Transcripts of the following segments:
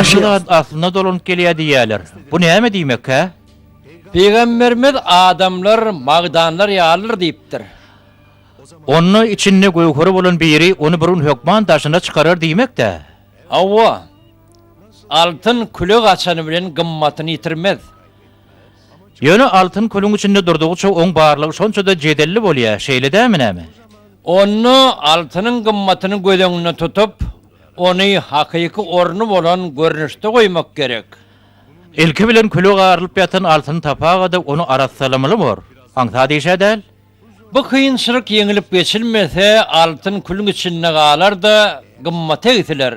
başına aslında dolunup geliyor diýerler. Bu näme diýmek ha? Peygamberimiz adamlar magdanlar ýalyr diýipdir. Onu içinde goýgury bolan biri onu burun hökman taşına çıkarar diýmekde. Awwa. Altın külük açany bilen gymmatyny ýitirmez. Ýöne altın kulun içinde durdugyça oň barlygy şonça da jedelli bolýar, şeýle dämi näme? Onu altının gymmatyny gözeňine tutup, onu hakyky ornu bolan görnüşde goýmak gerek. Elki bilen külük arylyp ýatan altyn tapaga da onu aratssalamaly bor. Aňta diýşedel. Bu kıyınçılık yeňilip geçilmese altın külün içinde galar da gymmaty gitiler.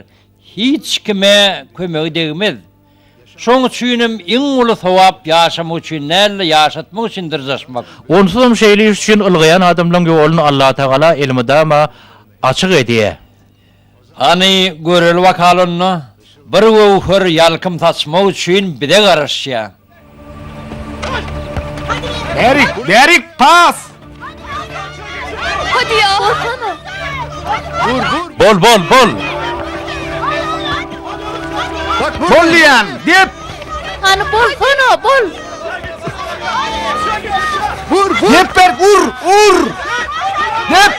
Hiç kime kömegi degmez. Şoň üçinem iň uly sowap ýaşamak üçin näle ýaşatmak üçin dirjaşmak. Onsuzam şeýle üçin ılgyan adamlaryň ýoluny Allah Taala elmidama açyk edýär. Hani görel wakalynny bir wöwür ýalkym taçmak üçin bide garaşýar. Derik pas. Hadi ya. Volsana. Bol. Bol diýen. Dep. Hani bolsana bol. Vur. Dep ber vur. Dep.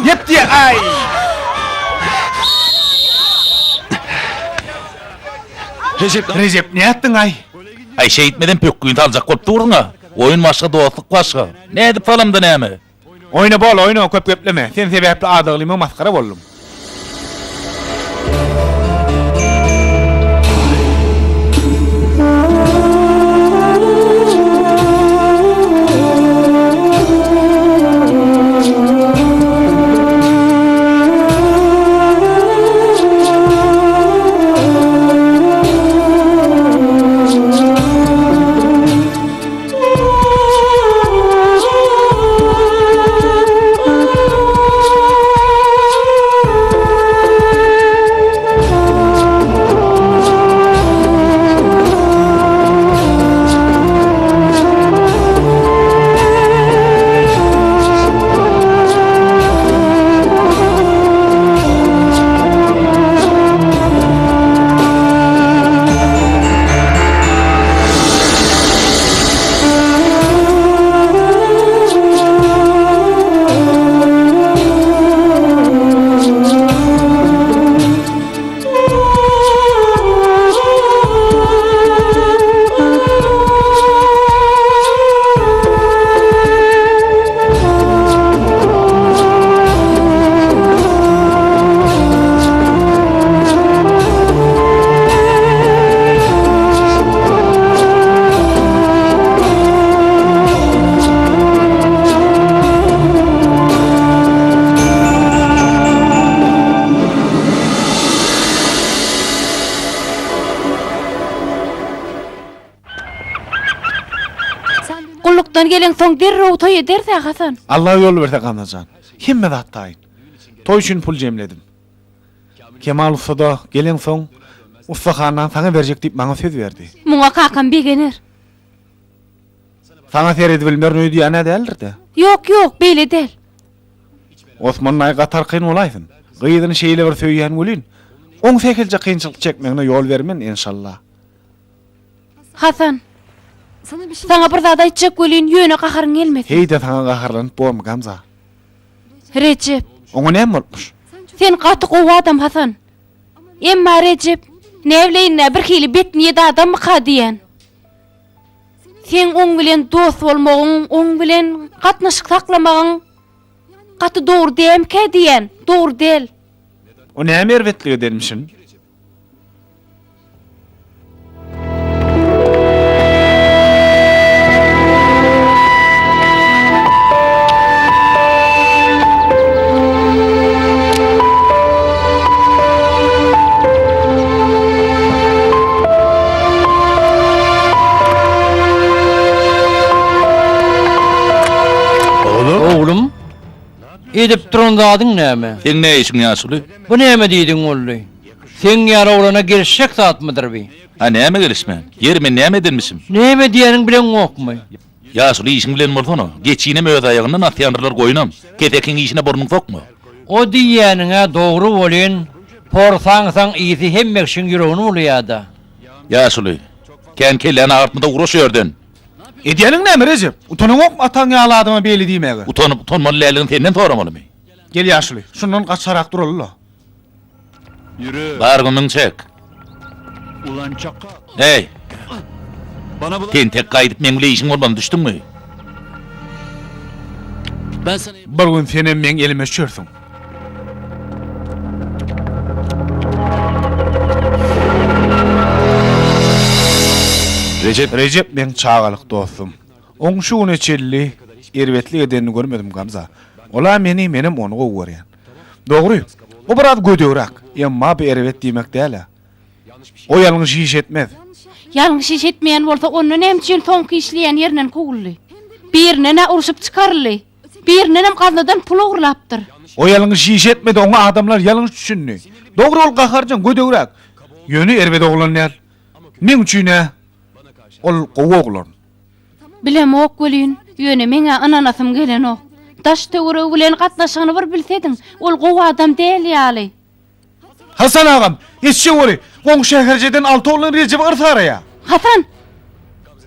Dep diye ay. Recep ne yaptın ay? Ay şeýitmeden pökküýünde aljak bolup durňa. Oyun başga, dostluk başga. Näde falamda näme? Oyna köp köpleme. Sen sebäpli adaglyma maskara boldum. Gullukdan gelen soň derrew toy ederse Hasan. Allah yol berse Gamzajan. Himme zatdaýyn. Toy üçin pul jemledim. Kemal Ustada gelen soň ustaxanadan sana berjek diýip maňa söz berdi. Muňa kakan begener. Sana seredi bilmer nöýdi ýa nädeldir de. Yok, beýle del. Osman nay gatar kyn bolaýsyn. Gyýdyny şeýle bir söýýän bolyn. Oň sekilje kynçylyk çekmeňine ýol bermen inşallah. Hasan. Sana bir zat aýtjak bolyn ýöne gaharyň gelmesin. Heýde sana gaharlanyp bolma Gamza. Recep, Oňa näme bolmuş? sen gaty gowy adam Hasan. Emma Recep, näwleýine bir hili betniýe de adam ka diýen. Sen oň bilen dost bolmagyň, oň bilen gatnaşyk saklamagyň gaty dogry diýemkä diýen, dogry del. O näme erwetlige dermişin? Oğlum, edip duranda adyň näme? Sen ne işin ýaşuly? Bu näme diýdiň oğlu? Sen ýara oğlana gelişek zatmydyr bi? Ha näme gelişmen? Ýerime näme edilmişim? Näme diýeniň bilen okmy? Ýaşuly işin bilen bolsana. Geçiňem öz aýagyndan atýandylar goýunam. Ketekiň işine burnun sokma. O diýeniňe dogry bolan Porsaň iyisi hemmekşin ýüregini ulýada. Ýaşuly. Kän kelläni artmada uruş ýördün. Edýäniň näme Recep? Utanyň ok ataň ýaladyma beli diýmegi. Utanyp utanmaly läligi senden soramylymy? Gel ýaşuly. Şundan gaçarak duralım. Yürü. Bargynyň çek. Ulan çakal. Hey, Bana bula. sen tek gaýdyp meň bilen işiň bolmaly düşdüňmi? Ben sana Bir gün senem meň elime çörsün. Recep men çağalyk dostum. Oň şu güne çelli, erwetli edenini görmedim gamza. Ola meni menem onu gowurýan. Dogry. O biraz gödöwrak, emma bir erwet diýmek däl. O ýalňyş iş etmez. Ýalňyş iş etmeýän bolsa onu näme üçin soňky işleýän ýerinden kugully. Birine ne uruşup çykarly. Birine hem gaznadan pul uğurlapdyr. O ýalňyş iş etmedi, oňa adamlar ýalňyş düşündi. Dogry ol gaharjan gödöwrak. Ýöni erwet oglanýar. Men üçine ol gowy oglan. Bilem ok welin, ýöne meňe ananasym gelen ok. Daş töwregi bilen gatnaşygyny bir bilsediň, ol gowy adam däl ýaly. Hasan agam, eşşe wori. Goň şäherjeden 6 oglan Recep ýa. Hasan,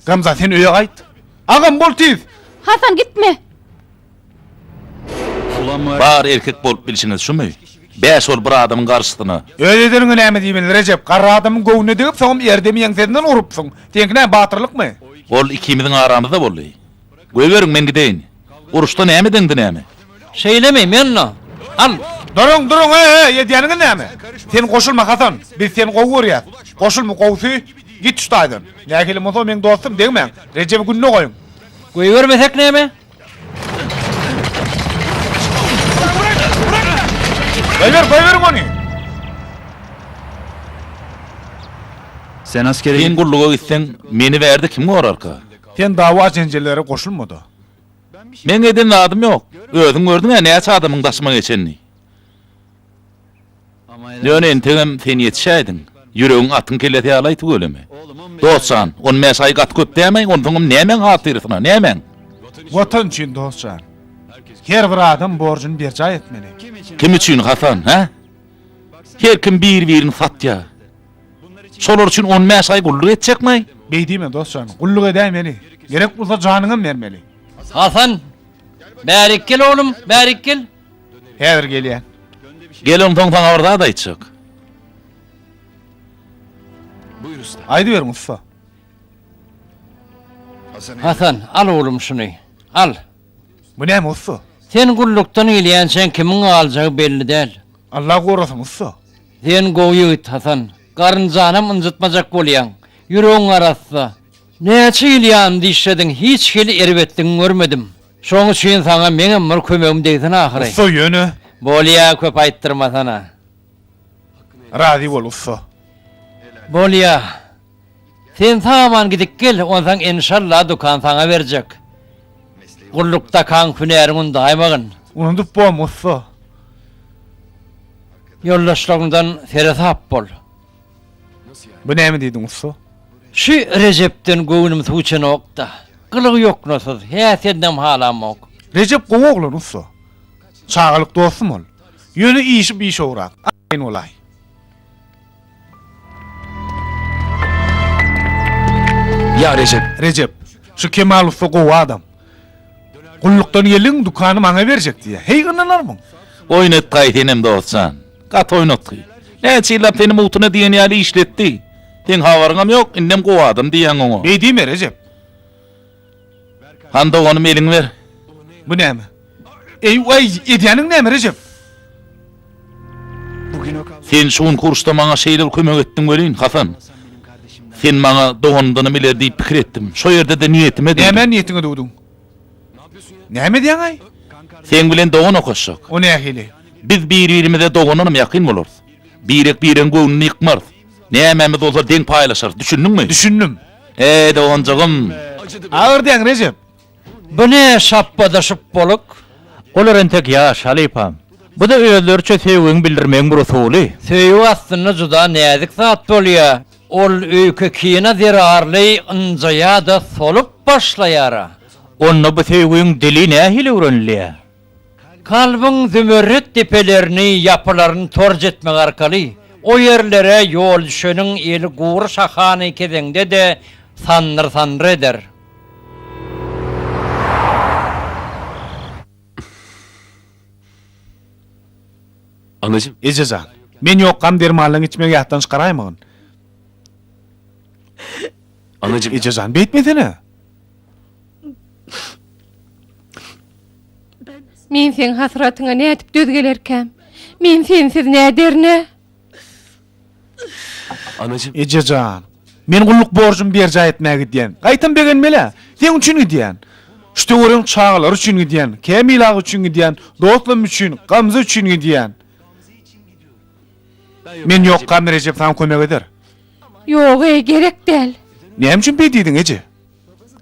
Gamza sen öýe gaýt. Agam bol tiz. Hasan gitme. ulan var. Bar erkek bolup bilşiňiz şumy? Beş ol bir adamyň garşysyna. Öyle deriňe näme diýmeli Recep? Garra adamyň gowuny degip soňam erdemi ýeňsenden urupsyň. Teňkine batyrlykmy? Ol ikimiziň aramyzda boldy. Göweriň men gideýin. Uruşda näme deňdi näme? Şeýlemem menno. Al. Durun, ýedýäniň näme? Sen goşulma Hasan. Biz seni gowurýar. Goşulma gowsy, git şutaýdyn. Näkeli mozo men dostum degmeň. Recep günne goýun. Goýbermesek näme? Goýber onu. Sen askere Sen gulluga gitsen meni berdi kim gorarka? Sen dawa jenjelere goşulmady. Men eden adym ýok. Özüň gördüň näçe adamyň daşyma geçenini. Ýöne entegem sen ýetişäýdiň. Ýüregiň atyň keleti ýaly tügelemi. Dostsan, on mesaj gat köp diýmeň, onuň nämen hatyrysyna, nämen? Watan üçin dostçan. Her bir adam borjun berjay etmeli. Kim üçin Hasan, ha? Her kim bir-birini satýar. Şolar üçin on mesaj gulluk etjekmi? Beýdime dostçan, gulluk edämeli. Gerek bolsa janyňy bermeli. Hasan. Bärik gel oğlum, bärik gel. Häzir gelýän. Gelin toňtan orada da içik. Buyur usta. Aýdy berin usta. Hasan, al oğlum şunu. Al. Bu näme usta? Sen gulluktan ilýän sen kimin aljagy belli däl. Allah gorasyn usta. Sen gowy git Hasan. Garynjanam ınjytmajak bolýan. Ýüregiň arasynda. Näçe ilýän diýşediň hiç hili erwetdiň görmedim. Şoň üçin saňa meňem bir kömegim degsin ahyry. Usta ýöne. Bolýa köp aýtdyrma sana. Razi bol usta. Bolýa. Sen saman gidip gel, ondan inşallah dukan sana berjek. Gullukda kan hüneriň daýmagyn. Unutup bolma usta. Ýoldaşlaryndan feresap bol. Bu näme diýdiň usta? Şu Recep'ten göwnüm suçan okda. Gylygy ýok nosuz, häsiýetden halam ok. Recep gowy oglan usta. Çağalyk dostum ol. Ýöne işi bir iş owrak. Aýyn olay. Ya Recep. Recep, şu Kemal usta gowy adam. Gullukdan ýeliň dukany maňa berjek diýe. Hey gynanarmyň? Oynat gaýtenem dostsan. Gat oynatdy. Näçe ýyllap seni mutuna diýen ýaly işletdi. Sen habaryňam ýok, innem gowy adam diýen oňa. Beýdime Recep? Handa onu meliň ver. Bu näme? Ey edýäniň näme Recep? Bugün o kal. Sen şuň kursda maňa şeýle kömek etdiň welin, Hasan. Sen maňa dogandyny biler diýip pikir etdim. Şo ýerde de niýetime dedim. Näme niýetiňe dugdun? Näme diýen aý? Sen bilen dogan okaşak. O nähili? Biz bir-birimize dogananam ýakyn bolar. Birek biren göwnüni ýykmar. Nämämiz bolsa deň paýlaşar, düşündiňmi? Düşündüm. Doganjagym. Agyr diýen Recep. Bu ne şappa-daşyp boluk? Olar entek ýaş Halipam. Bu da özlerçe sevgiň bildirmeň bir usuly. Söýüp aslında juda näzik zat bolýar. Ol öýke kiyine zerarly ynjaýa da solup başlaýar. Onna bu sevgiň dili nähili öwrenilýär? Kalbın zümürrüt depelerini, yapılarını torc etmek arkalı, o yerlere yol düşönün eli guğur şahanı kezende de sanır eder. Anacığım. Ejecan, men yokkam dermanlaryň içmege ýatdan çykaraýmagyn. Anacığım. Ejecan, beýtmedine. Men sen hasratyňa nädip dözgelerkäm? Men sensiz näderne? Anacığım. Ejecan, men gulluk borjum berja etmäge diýen. Gaýtan begenmele. Sen üçin diýen. Şuty görüň çağlar üçin diýen, Kemilag üçin diýen, dostlum üçin, gamzy üçin diýen. Men yokkam Recep sana kömek eder. Ýok, gerek däl. Näme üçin beýdiň eje?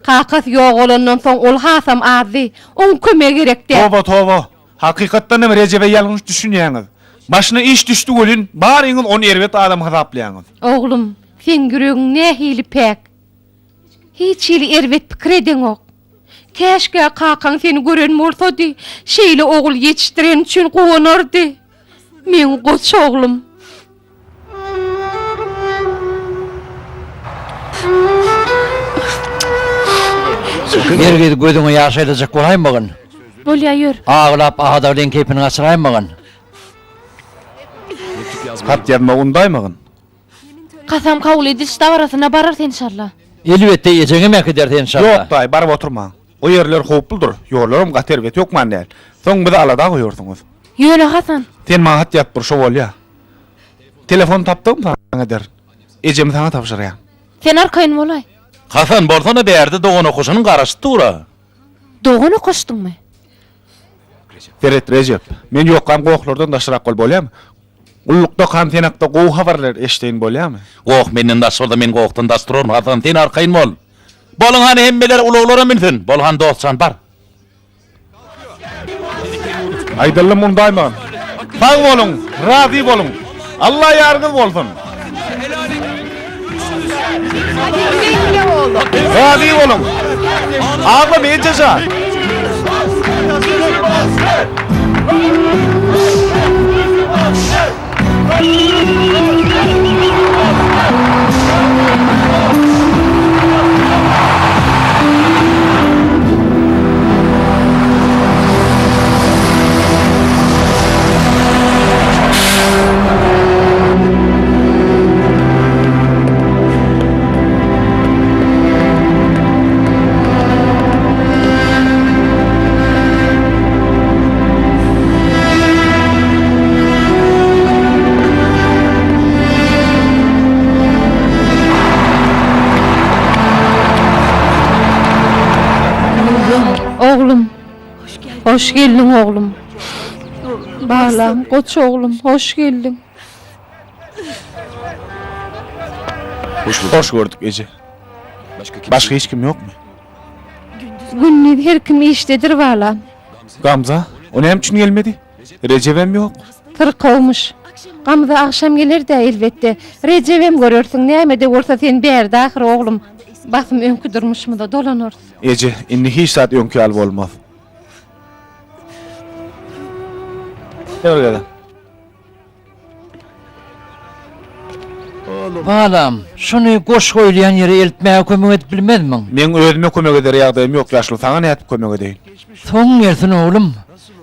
Kakas ýok olandan soň ol hasam azy, on kömek gerek däl. Toba. Hakykatdan hem Recep'e ýalňyş düşünýäňiz. Başyna iş düşdi bolyn, baryňyz onu erwet adam hasaplaýaňyz. Oglum, sen yüregiň nähili pek. Hiç hili erwet pikir edýän ok. Käşke kakan seni gören bolsady, şeýle ogul ýetişdiren üçin gowanardy. Men goç oglum. Ergedi gözüňe ýaş edejek bolaýmagyn. Bolýar. Ağlap ahadawlyň kepini gaçyraýmagyn. Hat ýazma undaýmagyn. Kasam kabul ediş dawrasyna barar inşallah. Elbette ýejeňe mek eder inşallah. Yok daý, baryp oturma. O yerler howpludur. Ýollaryň gaterwet ýokman däl. Soň bizi alada goýursyňyz. Ýöne Hasan. Sen maňa hat ýap bir şo bolýa. Telefon tapdyňmy sana der. Ejem sana tapşyrýar. Sen arkaýyn bolay. Hasan bolsana berdi doğun okuşunun garaşdy tura. Doğunu koşdunmy? Feret Recep, men yokkam goklardan daşyrak bol bolýarmy? Gullukda kantenakda gow habarlar eşdeýin bolýarmy? Gok menden daşyrda men goktan daşdyrum Hasan sen arkaýyn bol. Bolun hani hemmeler uluglara minsin. Bolhan dostsan bar. Aýdylym undaýmagyn. Sag bolun, razy bolun. Allah ýargyz bolsun. Razy bolun. Ağlam Ejecan. Oglum. Hoş geldin oglum. Balam, goç oglum, hoş geldin. Hoş gördük Ece. Başka hiç kim yok mu? Günni her kim iştedir balam. Gamza, o näme üçin gelmedi? Recep'em yok. Tırk olmuş. Gamza akşam gelir de elbette. Recep'em görürsün, näme de bolsa sen berdi ahir oglum. Basım öňkü durmuşmy da dolanır. Ece, inni hiç saat öňkü alyp bolmaz. Öyle. Balam, şunu goş goýulýan ýere eltmäge kömek edip bilmezmiň? Men özüme kömek eder ýagdaýym ýok, ýaşly saňa nädip kömek edeýin? Soň gelsin oglum.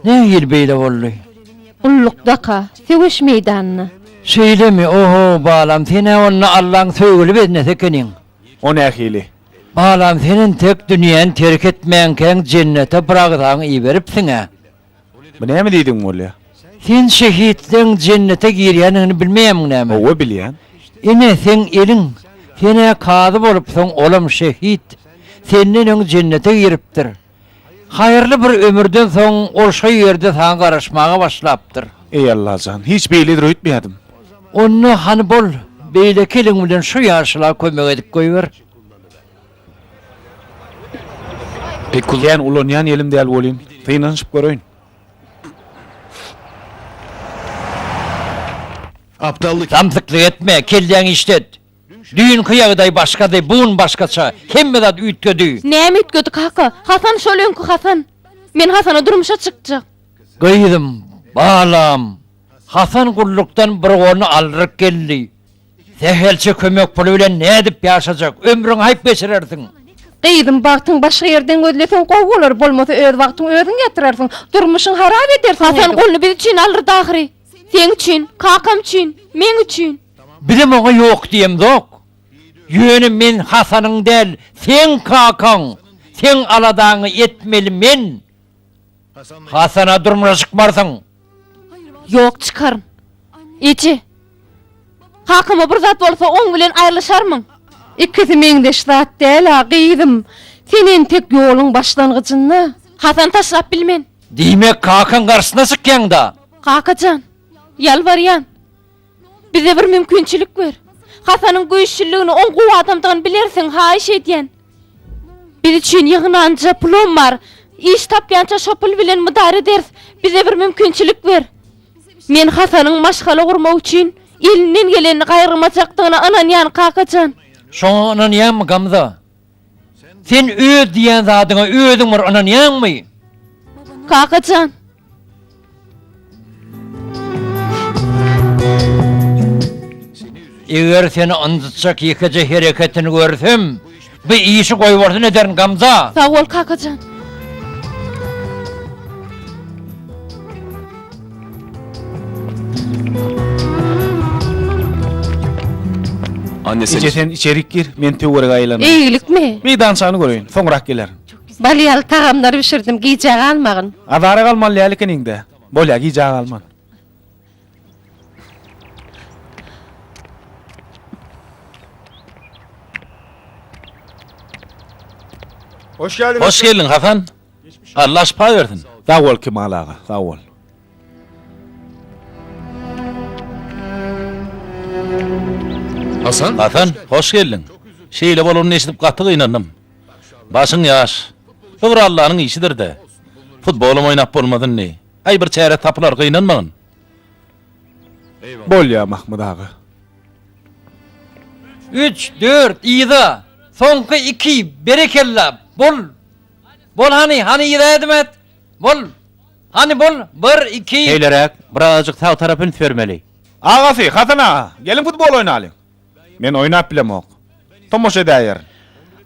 Nähil beýle boldy? Ullukdaka, sewiş meýdanyny. Şeýlemi, oho balam, sene onu Allah'ın söýgüli bezne ekeniň. O nähili? Balam, senin tek dünýäni terk etmeýänken cennete bırakdaň iyi beripsiň. Bu näme diýdiň bolýa? Sen şehitden cennete girýänini bilmeýämiň näme? O bilýän. Ine sen eliň, sene kazy bolupsyň, olam şehit. Senden öň cennete giripdir. Hayırlı bir ömürden soň ol şo ýerde sana garaşmaga başlapdyr. Ey Allahjan, hiç beýledir öýtmeýärdim. Onu hani bol, beýle keliň bilen şu ýaşyla kömek edip goýber. Pek kulyan ulonyan elim däl bolýan. Tynanyşyp göröýün. Aptallık. Tamsyklyk etme, kelläň işlet. Düýün kıyagday başgaday, bugun başgaça. Hemme zat üýtgedi. Näme ütgedi kaka? Hasan şol öňkü Hasan. Men Hasana durmuşa çykjak. Gıydım, balam. Hasan kulluktan bir onu aldırıp geldi. Sehelçe kömek pulu bilen ne edip yaşayacak? Ömrün hayp geçirersin. Gıydım baktın başka yerden gözlesen kovulur. Bolmasa öz vaktin özün getirersin. Durmuşun harap edersin. Hasan golunu biz için alır dahri. Sen için, kakam için, men için. Bilim ona yok diyem dok. Yönüm men Hasan'ın del, sen kakan. Sen aladağını etmeli men. Hasan'a durmuna çıkmarsın. Yok çıkarım. İçi. Kakama bir zat olsa on bilen ayrılışar mı? İkisi mengdeş zat değil ha gıydım. Senin tek yolun başlangıcında. Hasan taşlap bilmen. Demek kakan karşısına çıkyan da. Kakacan, yalvaryan. Bize bir mümkünçilik ver. Hasan'ın güýçlüligini on gowy adamdan bilersin haýyş edýän. Biz için ýygynança pulum var. İş tapýança şopul bilen müdahale ederiz. Bize bir mümkünçilik ver. Men Hasan'ın maşgala gurmak üçin elinden geleni gaýramajakdygyna inanýan Kakacan. Şoňa ýa-mı Gamza? Sen öz diýen zadyňa özüň bir inanýanmy? Kakacan. Eger seni anzytjak ýekece hereketini görsem, bu işi goýbardyn ederin Gamza. Sag ol Kakacan. Anne sen İçe sen içerik gir, men töwerege aýlanyp. İyilik mi? Meydançany göreýin, soňrak geler. Balyaly tagamlar pişirdim, giyjek almagyn. Adara galman ýalykeninde. Bolýa giyjek alman. Hoş geldin. Hoş geldin Hasan. Allah şifa versin. Sag ol Kemal ağa, sag ol. Hasan? Hasan, hoş geldin. Şeýle bolanyny eşitip gaty gynandım. Başyň ýaş. Bu bir Allah'ın işidir de. Futbolum oynap bolmadyn ne? Ay bir çäre tapylar gynanmagyn. Bolýa Mahmud ağa. 3, 4, iyida. Soňky 2, berekella. Bol. Bol hani iyida edmet. Bol. Hani bol. 1, 2. Heylerek, birazcık sağ tarafını vermeli. Agasy, Hasan ağa, gelin futbol oýnalyň. Men oýnap bilemok. Tomoşa edäýär.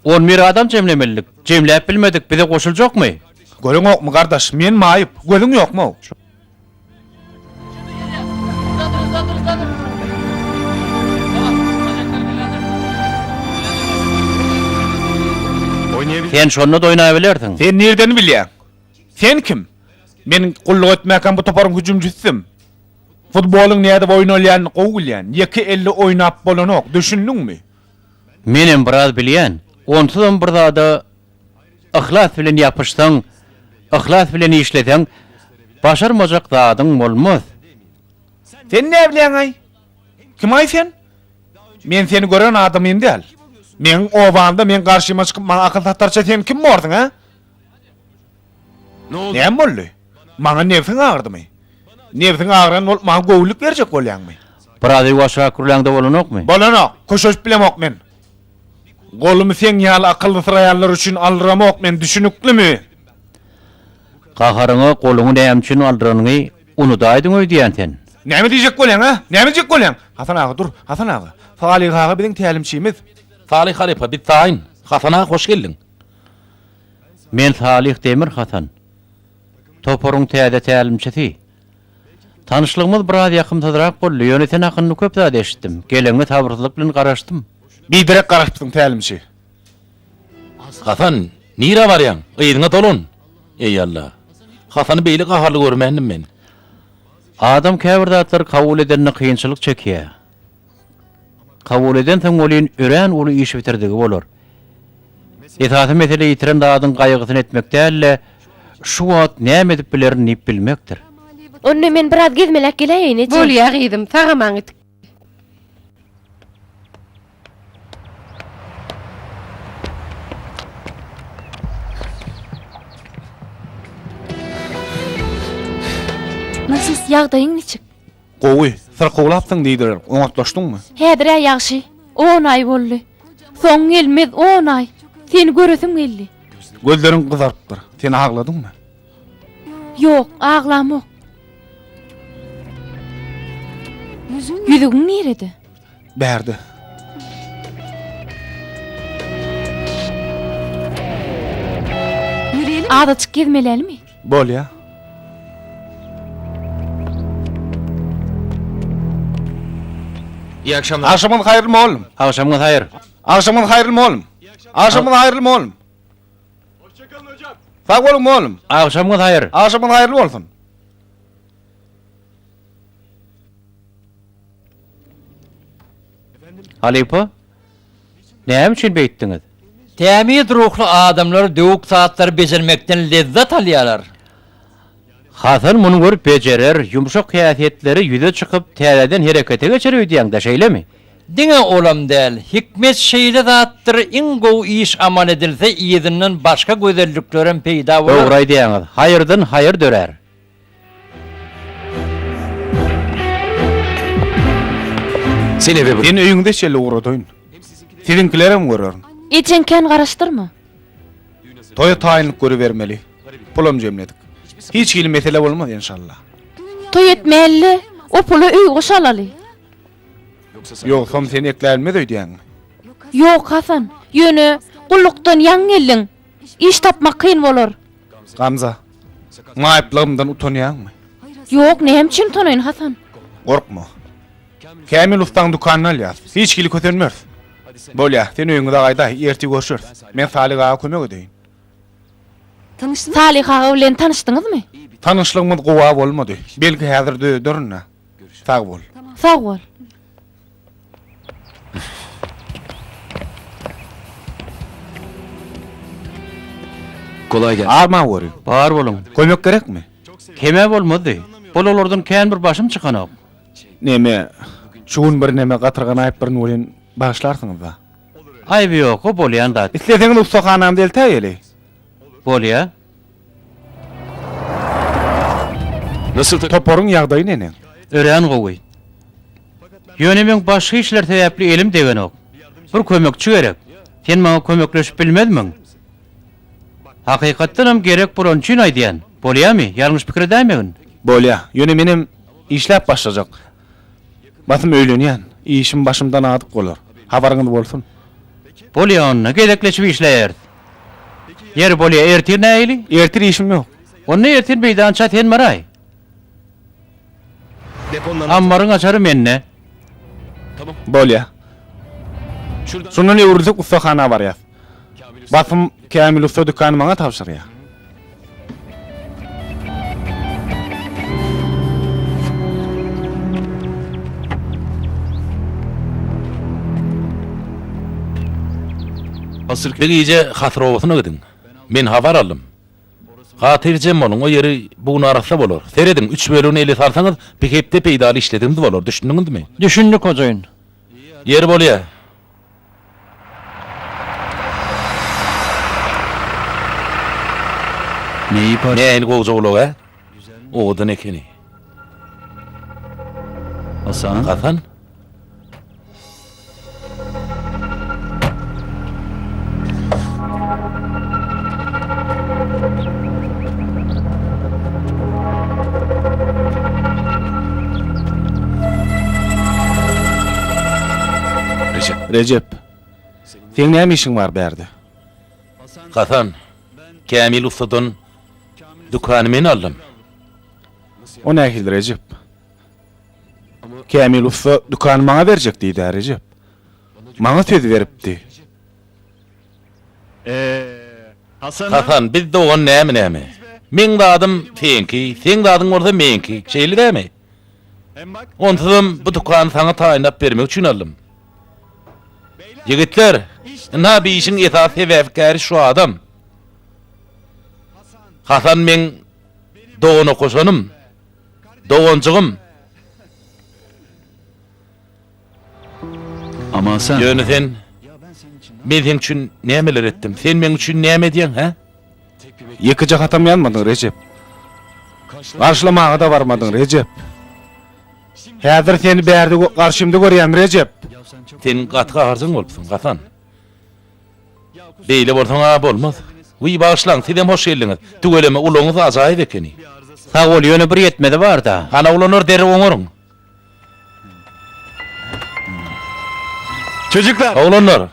11 adam cemlemelilik. Cemlep bilmedik, bize koşuljak mı? Görüň okmy gardaş, men maýyp, gözüň ýokmy? Oynayabilir. Sen şonu da oynayabilirdin. Sen nerden bilýän? Sen kim? Men gulluk etmäken bu toparyň hüjümçüsüm. Futboluň näde oýnalýanyny gowulýan, 2-50 oýnap bolanok, düşündiňmi? Menem biraz bilýän. Onsuzam bir zada ihlas bilen ýapyşsaň, ihlas bilen işleseň, başarmajak zadyň bolmaz. Sen ne bilýän ay? Kim ay sen? Men seni gören adamym däl. Men owanda men garşyma çykyp maňa akıl tatarça sen kim bordun ha? Ne oldu? Näme boldy? Maňa nefsiň agyrdymy? Nefsiň agyran ol maňa gowluk berjek bolýanmy? Biraz ýaşa kurlaňda bolanokmy? Bolanok, koşup bilemok men. Golumy sen ýaly akylly sıraýanlar üçin aldyramok men düşünüklimi? Gaharyňy goluňy näme üçin aldyranyňy unudaýdyň öýdýän sen. Näme diýjek bolýan ha? Näme diýjek bolýan? Hasan ağa dur, Hasan ağa. Salih ağa biziň tälimçimiz. Salih Halifa bit taýyn. Hasan'a hoş geldin. Men Salih Demir Hasan. Toporuň täze tälimçisi. Tanışlığımız biraz ýakymsyzrak boldy. Ýöne sen hakyny köp zat eşitdim. Geleňe sabırsyzlyk bilen garaşdym. Biderek garaşdyň tälimçi. Hasan, nire baryan? Ýygyňa dolun. Ey Allah. Hasan'y beýle gaharly görmendim men. Adam käbir zatlar kabul edenine kıyınçılık çekiyor. Kabul eden sen olin ören ulu iş bitirdigi bolur. Esasy mesele ýitiren dadyň gaýgysyny etmek dälle, şu wagt näme edip bilerini nip bilmekdir. Onu men biraz gezmelek geleýin eje. Bolýa gıydım, tagamaň et. Nasıl ýagdaýyň niçik? Gowy, sırkowlapsyň diýdiler. Oňatlaşdyňmy? Häzir ýagşy. 10 ay boldy. Soň gelmez 10 ay. Seni göresim geldi. Gözleriň gyzarypdyr. Seni hagladyňmy? Yok, ağlamok. Yüzüğün nerede? Berdi. Ağda çık gezmeleli mi? Bol ya. İyi akşamlar. Akşamın hayırlı mı oğlum? Akşamınız hayır. Akşamın hayırlı mı oğlum? Akşamın hayırlı mı oğlum? Hoşçakalın hocam. Sağ olun mu oğlum? Akşamınız hayır. Akşamın hayırlı olsun. Halipa? Näme üçin beýtdiňiz? Temiz ruhlu adamlar döwük saatlar bejermekden lezzet alýarlar. Hasan muny görüp bejerer, yumşak kıyafetleri yüze çıkıp tereden harekete geçirir diýäň-de şeýlemi? Diňe olam del, hikmet şeýle zatdyr, iň gowy iş amal edilse iýidinden başga gözelliklerim peýda bolar. Dogry diýäňiz. Hayırdan hayır dörer. Seni eve bırak. Senin öýüňde şeýle uğradyň. Sizinkilere mi görüyorsun? Içenken garaşdyrma. Toya taýinlik görü vermeli. Pulum jemledik. Hiç kili mesele bolmaz inşallah. Toy etmeli. O pulu öý goşalaly. Yok, som seni eklenmez öýdýäň. Yok Hasan. Ýöne gullukdan ýan geldiň. İş tapmak kyn bolar. Gamza. Maýyplygymdan utanýanmy? Yok, näme üçin tanaýyn Hasan? Gorkma. Kamil ustaň dukanyna alýar. Hiç kili kötenmez. Bolya, sen öýüňde gaýda erti görüşürüz. Men Salih ağa kömek edeýin. Salih ağa bilen tanışdyňyzmy? Tanışlygymyz gowa bolmady. Belki häzir dödürnä. Sag bol. Sag bol. Kolay gelsin. Arma gory. Bar bolun. Kömek gerekmi? Keme bolmady. Bolalardan kän bir başym çykanok. Neme? Şuun bir neme gatyrgan aýyp bir bolen başlarsyňyz da. Aýby ýok, o bolýan da. Isleseňiz ustaxanam del täýeli. Bolýa. Nasıl Toporun ýagdaýy nene? Ören gowy. Ýöne men başga işler täýäpli elim degenok. Bir kömekçi gerek. Sen maňa kömekleşip bilmedimiň? Hakykatdan hem gerek bir onçyn aýdýan. Bolýarmy? Ýalňyş pikir edämegin. Bolya, ýöne menim işläp başlajak. Batym öýlenýän, işim başymdan adyp bolar. Habaryňyz bolsun. Bolýa onna gedekleşip işleýär. Yer bolýa ertir näýli? Ertir işim ýok. Onu ertir beýdan çat hen maray. Ammaryň açary menne. Bolya. Şundan ýurulsak ustaxana barýar. Batym Kamil usta dükany maňa tapşyrýar. Bir iyice hatırovatına gidin. Men havar aldım. Hatircem onun o yeri buğunu arasa bolor. Seredin 3 bölüğünü eli sarsanız bir hepte peydali işlediniz bolor. Düşündünüz mü? Düşündük hocaýyn. Yeri bolya. Neyi par? Ne el goğuca olu ha? Oğudun ekeni. Hasan. Hasan? Recep. Sen näme işiň bar berdi? Hasan. Kamil ustadan dükkanı men aldım. O nähil Recep? Kamil usta dükany maňa berjek diýdi Recep. Maňa söz beripdi. Hasan biz de oğun näme? Men de adım senki, sen de adın orada menki. Şeýli dämi? Ondan bu dükkanı sana taýinlap bermek üçin aldım. Yigitler, na bir işin esas sebäpkäri şu adam. Hasan men doğunu koşanım, doğuncugum. Ama sen... Ýöne sen, men sen üçin nämeler etdim? Sen men üçin näme diýen, ha? Ýeki jakatam ýanmadyň Recep. Garşylamaga da barmadyň Recep. Häzir seni berdi garşymda görýän Recep. Sen gatga harjyň bolupsyň, Hasan. Beýle bolsaň bolmaz. Uy bağışlaň, sizem hoş geldiňiz. Tügeleme uluňyz ajaýyp ekeni. Sağ ol yöne bir yetmedi var da. Hana ulanır deri oňarın. Çocuklar. Oğlanlar,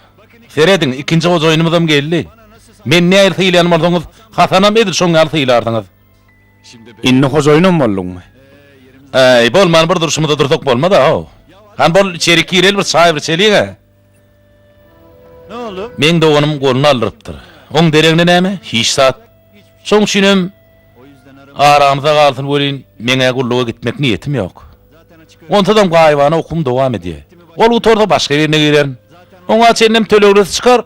seyredin, ikinci koca oyunumuzdan geldi. Men ne ayırtı yanmadınız, Hasanam edir şoň ayırtı ilardınız. Inni hojoýunam bolluňmy? Ey, bolman bir duruşumda durduk bolma da o. Han bol içeri kirel bir sahibi çeliğe. Ne oldu? Men de oğlum golunu aldırıptır. Oň deregine näme? Hiç saat. Şoň şinem aramyza galsyn bolýan, meňe gulluga gitmek niýetim ýok. Ontadan gaýbana okum dowam edýär. Ol utorda başga ýerine giren. Oňa çennem tölegres çykar.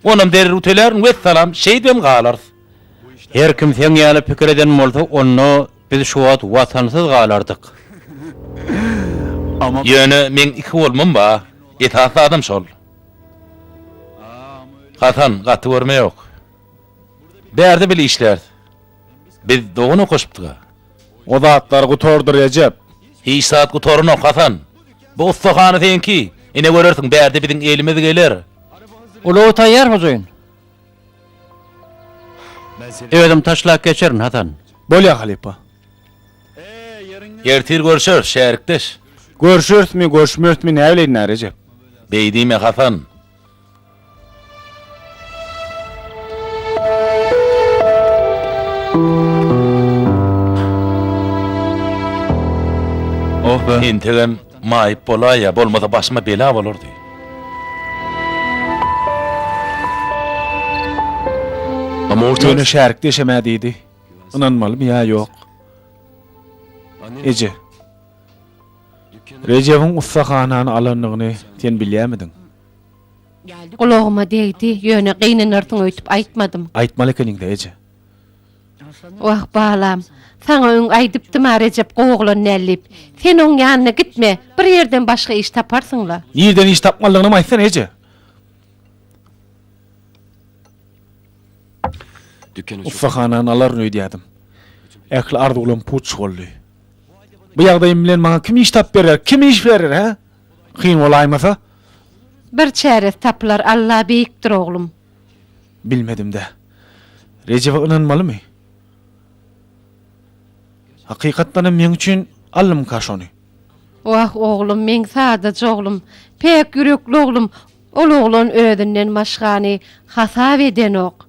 Onam derer uteler, vesselam, şeýdem galar. Her kim sen ýaly pikir eden bolsa, onu biz şu wagt watansyz galardyk. Ama Ýöne men iki bolmam ba. Etaatly adam şol. Hasan, gaty görme ýok. Bärde bile işler. Biz dogunu koşupdyk. O zatlar gutordur Recep. Hiç saat gutorun ok Hasan. Bu ustahany senki. Ine görersiň bärde biziň elimiz geler. Ulu taýýar hojaýyn. Öwedem taşlap geçerin Hasan. Bolýa halipa. Ertir görüşür, şerikdeş. Görüşürsmi, görüşmürsmi näleýin Recep? Beýdime Hasan. oh be. Integem maýyp bolaýa, bolmasa başyma bela bolardy. Ama orta... Ýöne şärik deşemädiydi. Inanmalymy ýa ýok? Ece. Recep'in ustahanany alanlygyny sen bilýärmidiň? Kulağıma değdi, ýöne gynanardyň öýtüp aýtmadym. Aýtmaly ekeniň-de Ece. Wah balam, sana öň aýdypdym Recep gowuglan nällip. Sen oň ýanyna gitme, bir ýerden başga iş taparsyňla. Nirden iş tapmalygyny aýtsan Ece. Dükkanı Ustahanany alaryny öýdýärdim. Äkli ardy ulan puç boldy. Bu ýagdaýym bilen maňa kim iş tap berer, kim iş berer ha? Kyn bolaýmasa? Bir çäres taplar, Allah beýikdir oglum. Bilmedim de. Recep'e inanmalymy? Hakykatdan men üçin allym kaşony. Wah oglum, men sadaja oglum, pek yürekli oglum. Ol oglan öýünden başgany hasap eden ok.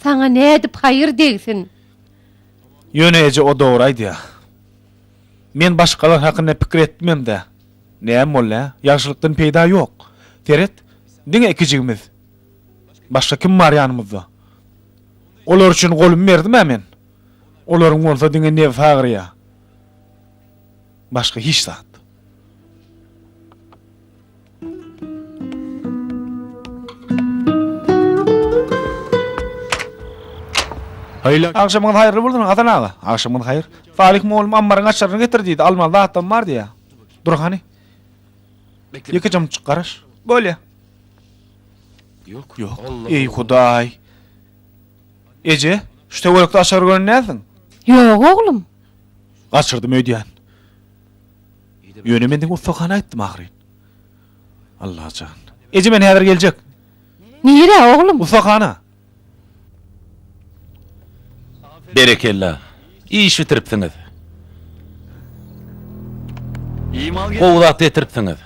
Sana ne edip hayır degsin? Ýöne Ece o dogry aýdýar. Men başgalar hakynda pikir etmem de. Näme bolla? Ýaşlykdan peýda ýok. Feret, diňe ikijigimiz. Başga kim bar ýanymyzda? Olar üçin golum berdim men. Olaryň bolsa diňe ne fagyrya? Başga hiç zat. Hayırlı. Akşamın hayırlı buldun Hasan ağa. Akşamın hayır. Salih moğlum ammarın açarını getirdiydi. Almalı dağıttan var diye. Dur hani. Bekle. Yıkacağım çıkarış. Böyle. Yok. Yok. Allah Ey Huday. Ece. Şu tevolukta aşağı görün nesin? Yok oglum. Kaçırdım ödeyen. Yönemendin ustahana ettim ahrin. Allah can. Ece men hedir gelecek. Nire oglum? Ustahana. Berekella. İyi iş bitiripsiňiz. İyi mal gel. Gowudat etiripsiňiz.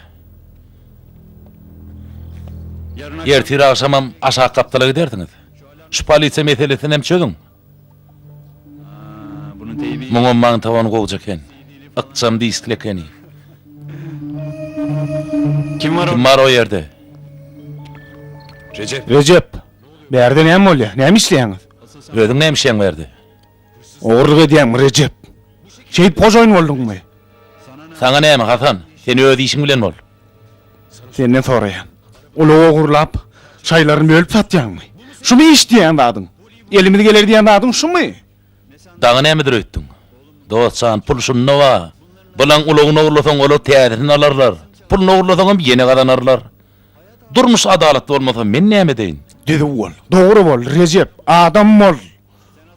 Yarın Ertir akşamam aşağı kaptalyk ederdiňiz. Şu polisiýa meselesini hem çözün. bunun teybi. Muňam maň tawany gowjak eken. Iqsam diýislekeni. Kim var Kim o? var o ýerde? Recep. Berde näme bolýar? Näme işleýäňiz? Özüň näme işeň berdi? Oğurluk edýäň Recep. Şeýip hojoýun bolduňmy? Sana näme Hasan? Sen öz işiň bilen bol. Senden soraýan. Ulu oğurlap, çaylaryny bölüp satýanmy? Şumy işleýän badyň? Elimize geler diýen badyň şumy? Daňa nämedir öýtdiň? Dostsan, pul şunna wa. Bulan ulugyny ogurlasaň olu täzerini alarlar. Pulny ogurlasaňam ýene gadanarlar. Durmuş adalatly bolmasa men näme deýin? Dedi ol. Dogry bol, Recep. Adam bol.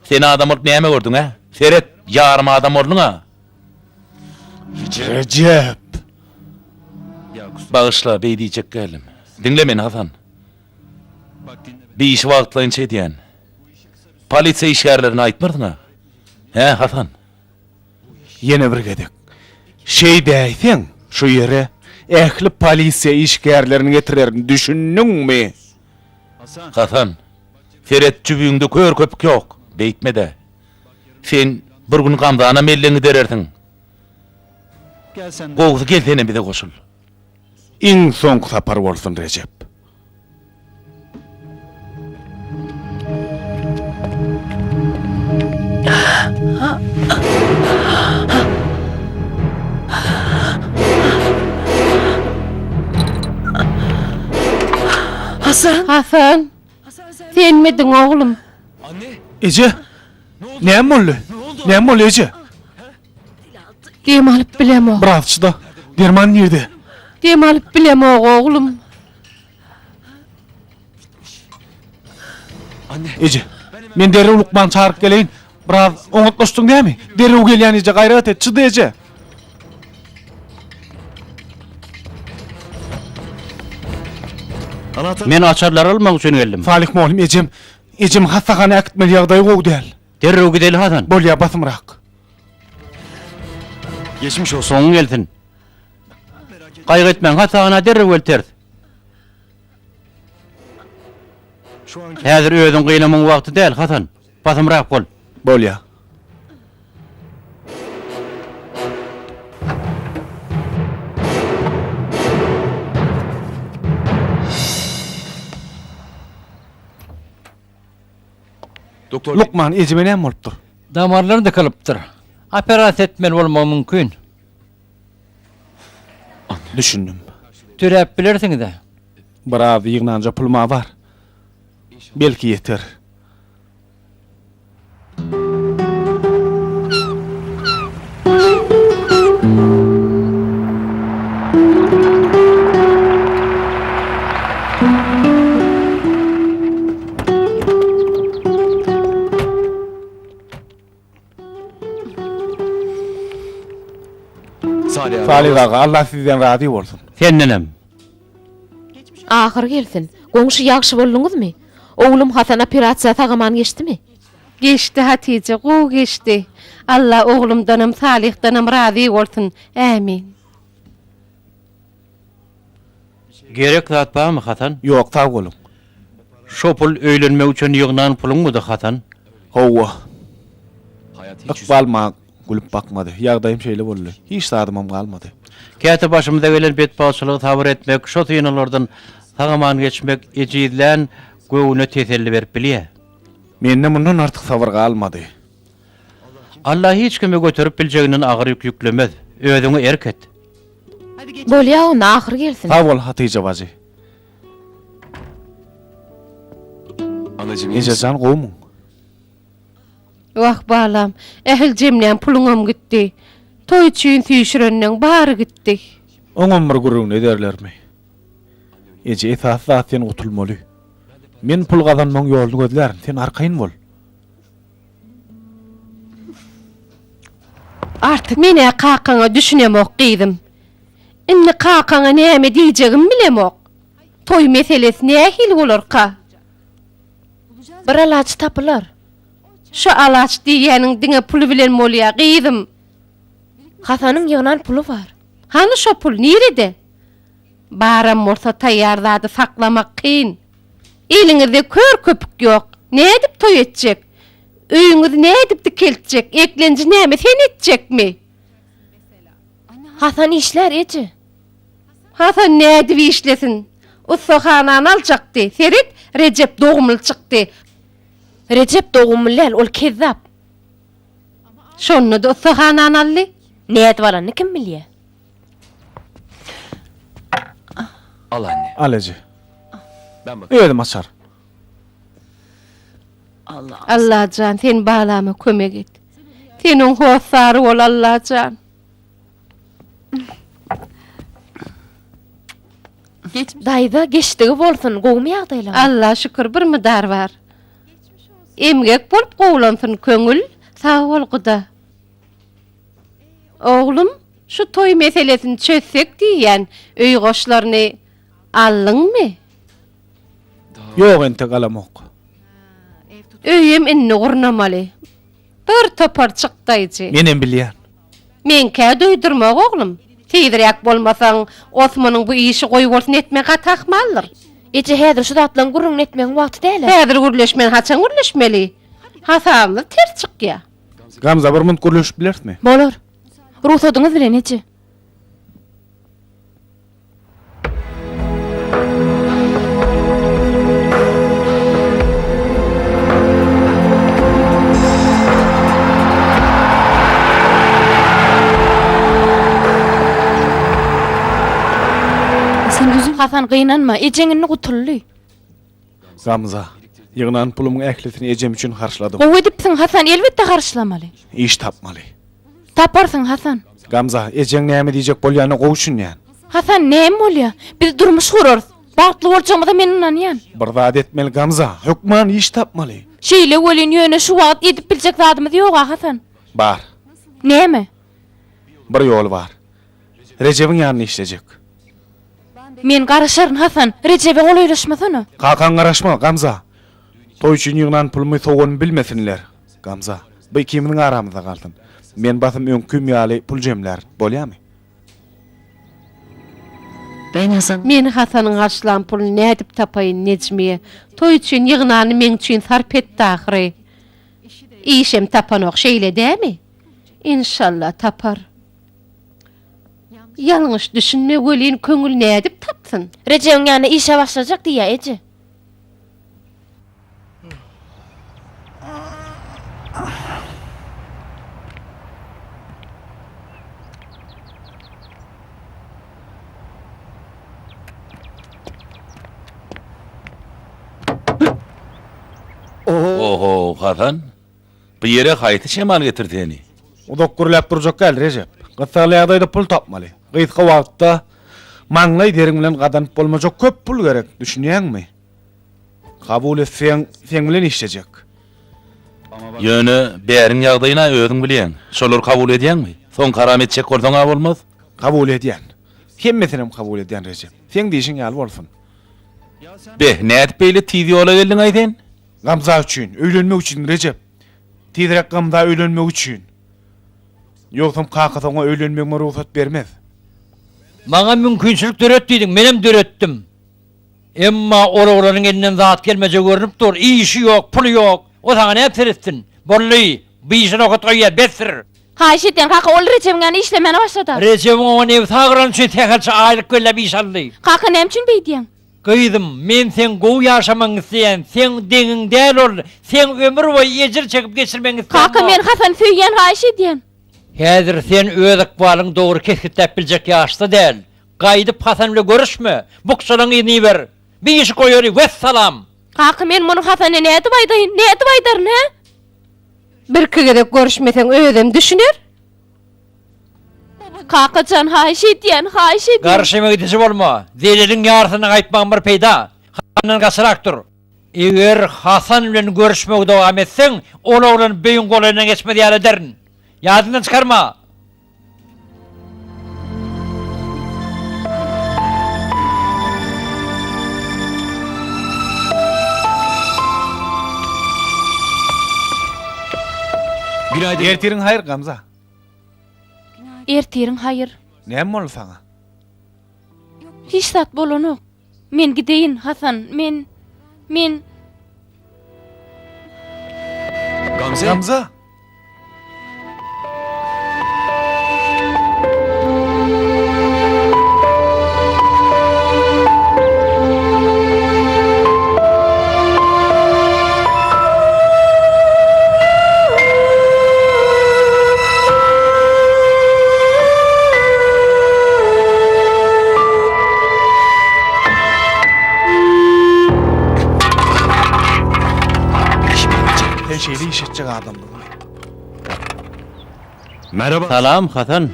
Sen adam olup näme gördüň ha? Seret, ýarym adam bolduň ha? Recep. Bağışla, beýdijek gelim. Dinle meni Hasan. Bak dinle. Bir iş wagtlaýynça edýän. Polisiýa işgärlerini aýtmyrdyň ha? He Hasan. Yine bir gedek. Şey däýsen, şu yere ähli polisiýa işgärlerini getirerini düşündüňmi? Hasan. Hasan, Feret cübüňde kör köpük ýok, beýtme de. Sen bir gün gamdana melleni dererdiň. Gel sen de. Gowzy gelsene bize goşul. Iň soňky sapar bolsun Recep. Hasan. Sen midiň oglum? Ece, näme boldy? Näme boldy Ece? Dem alyp bilemok. Birazçyda derman ýerde. Dem alyp bilemok oglum. Ece, men derew Lukman çağırıp geleýin. Biraz oňatlaşdyň näme? Derew gelýän Ece gaýrat et, çydy Ece. Anahtar. Men açarlar almak üçin geldim. Salih moğlum Ecem hasahana akitmeli ýagdaý gowy däl. Derrew gideli Hasan. Bolýa basymrak. Geçmiş olsun. Soňuň gelsin. Gaýgy etmeň, hatana derrew gelter. Şu an Häzir özüň gynamaň wagty däl Hasan. Basymrak bol. Bolýa. doktor Lukman Eceme näme bolupdyr? Damarları da kalıptır. Operat etmeli olma mümkün. Düşündüm. Türep bilirsin de. Biraz ýygnança pulma var. Belki yeter. Salih abi. Salih ağa, Allah sizden razı bolsun. Sen nenem? Ahir gelsin. Goňşy ýagşy bolduňyzmy? Oglum Hasan operasiýa tagaman geçdimi? Geçti Hatice, gow geçti. Allah oglumdanam Salihdanam razı bolsun. Amin. Gerek zat barmy Hasan? Yok, sağ olun. Şo pul öýlenmek üçin ýygnan puluňmy da Hasan? Hova. Hayat hiç Iqbal ma gülüp bakmadı. Ýagdaýym şeýle boldy. Hiç sadymam galmady. Käte başymyza gelen betbaçylygy tabir etmek, şo tyýynalardan tagaman geçmek ejidlen göwüne teselli berip bilýär. Mende mundan artyk sabr galmady. Allah hiç kime götürüp biljeginin agyr ýük ýüklemez. Özüňi erket. Bolýa ona ahir gelsin. Sağ ol Hatice bacı. anacığım. Ejecan gowmuň? Wah balam, ehil jemlen puluňam gitdi. Toy üçin süýşürenden bary gitdi. Oňam bir gurrun ederlermi? Ece esas zat sen gutulmaly. Men pul gazanmaň ýoluny gözlärim, sen arkaýyn bol. Artık mene kakaňa düşünemok gyzym. Inni kakaňa näme diýjegim bilemok. Toy meselesi nähil bolarka? Bir alaç tapylar. Şu alaç diýeniň diňe pul bilen bolýa gyzym. Hasanyň ýygnan pulu var. Hany şo pul nerede? Baram bolsa taýýar zady saklamak kyn. Eliňizde kör köpük ýok. Ne edip toy etjek? Öýüňiz ne edip dikeltjek? Eklenji näme sen etjekmi? Hasan işler eci. Hasan ne edip işlesin? Usohanan aljakdy. Ferit Recep dogumly çykdy. Recep dogumlylar ol kezzap. Şonu da usohanan aldy. Näet barany kim bilýär? Al anne. Al Ece. Ben bak. Öýdüm açar. Allah can sen balama kömek et. Senin hosary ol Allah can. Daýda geçdigi bolsun, gowmy ýagdaýlar. Allah şükür bir midar var. Emgek bolup gowlansyn köňül, sag bol guda. Oglum, şu toy meselesini çözsek diýen öý goşlaryny allyňmy? Yok ente galamok. Öýem inni gurnamaly. Bir topar çykdaýjy. Menem bilýän. Menkä duydurmak oglum. Tiýdirek bolmasaň Osmanyň bu işi goýup bolsun etmek gatakmalydyr. Ece häzir şu zatlaryň gurrun etmeň wagty däl. Häzir gürleşmen haçan gürleşmeli. Hasanly ters çykýa. Gamza bir mund gürleşip bilertmi? Bolar. Ruhsadyňyz bilen eje. Sen üzüm Hasan gynanma, ejeňini gutully. Gamza, ýygnan pulumyň ählisini ejem üçin harçladym. Gowy edipsiň Hasan, elbetde garşylamaly. İş tapmaly. Taparsın Hasan. Gamza, ejeň näme diýjek bolýany gowuşun ýan. Hasan näme bolýar? Biz durmuş gurarys. Bagtly bolýarmyda men inanýan. Bir zat etmeli Gamza, hükman iş tapmaly. Şeýle welin ýöne şu wagt edip biljek zadymyz ýok Hasan. Bar, Näme? bir ýol bar. Rejebiň ýanyna işlejek. Men garaşaryn Hasan, Recebe golaýlaşmasyna. Kakan garaşma Gamza. Toy üçin ýygnan pulumy soğuny bilmesinler. Gamza, bu ikimiň aramyzda galdyn. Men basym öňküm ýaly pul jemler, bolýarmy? Ben Hasan. Men Hasanyň harçlan puluny nädip tapaýyn Necmiýe? Toý üçin ýygnany men üçin sarp etdi ahyry. İşem tapanok şeýle dämi? İnşallah tapar. Ýalňyş düşünme welin köňül nädip tapsyn? Recebeň ýanyna işe başlajak diýä eje. Oho Hasan. Bu ýere haýty şemal getirdiňi. Udok gürläp durjak gel Recep. Gysgaly ýagdaýda pul tapmaly. Gysga wagtda maňlaý deriň bilen gadanyp bolmajak köp pul gerek, düşünýäňmi? Kabul etseň, sen bilen işlejek. Ýöne bäriň ýagdaýyna özüň bilýän. Şolar kabul edýänmi? Soň karam etjek bolsaňa bolmaz. Kabul edýän. Hemmetinem kabul edýän Recep. Sen diýişiň ýaly bolsun. Beh, nädip beýle tizi ýola geldiň aýdyn? Gamza üçin, öýlenmek üçin Recep. Tizrek Gamza öýlenmek üçin. Ýoksa kakasaňa öýlenmegime ruhsat bermez. Maňa mümkinçilik döret diýdiň, menem döretdim. Emma oraglaryň elinden zat gelmejek görünüp dur. İşi ýok, puly ýok. O saňa näme seretsin? Bolly, bu işini okutgaýa besir. Haýşetden kaka ol Recebeň ýanyna işlemene başlady. Recep onu ev sagran üçin teherçe aýlyk gölle bir iş aldy. Kaka näme üçin beýdиň? Gıydym, men sen gowy ýaşamaň isleýän, sen deňiň däl ol, sen ömür boýy ejir çekip geçirmeň isleýän. Kaka men Hasan söýýän haýşetden. Häzir sen öz akbalyň dogry kesgitläp biljek ýaşda däl. Gaýdyp Hasan bilen görüşme. Bukşalaň ýyny ber. Bir iş goýary, vesselam. Kaka men muny Hasana nädip aýdaýyn? Nädip aýdar ne? Bir kigedek görüşmeseň özüm düşünür. Kakacan haýşetden, haýşetden. Garşyma gidişi bolma. Zeleliň ýarsyny gaýtmaň bir peýda. Hasandan gasyrakdyr. Eger Hasan bilen görüşmek dowam etseň, ol oglan beýin golaryna geçmedi ýaly derin. Ýadyndan çykarma. Günaydın. Ertiriň haýyr Gamza. Ertiriň haýyr. Näme bol saňa? Hiç zat bolanok. Men gideyin Hasan, men Gamze. Gamza. Şeyli iş edecek adam bu. Merhaba. Salam Hasan.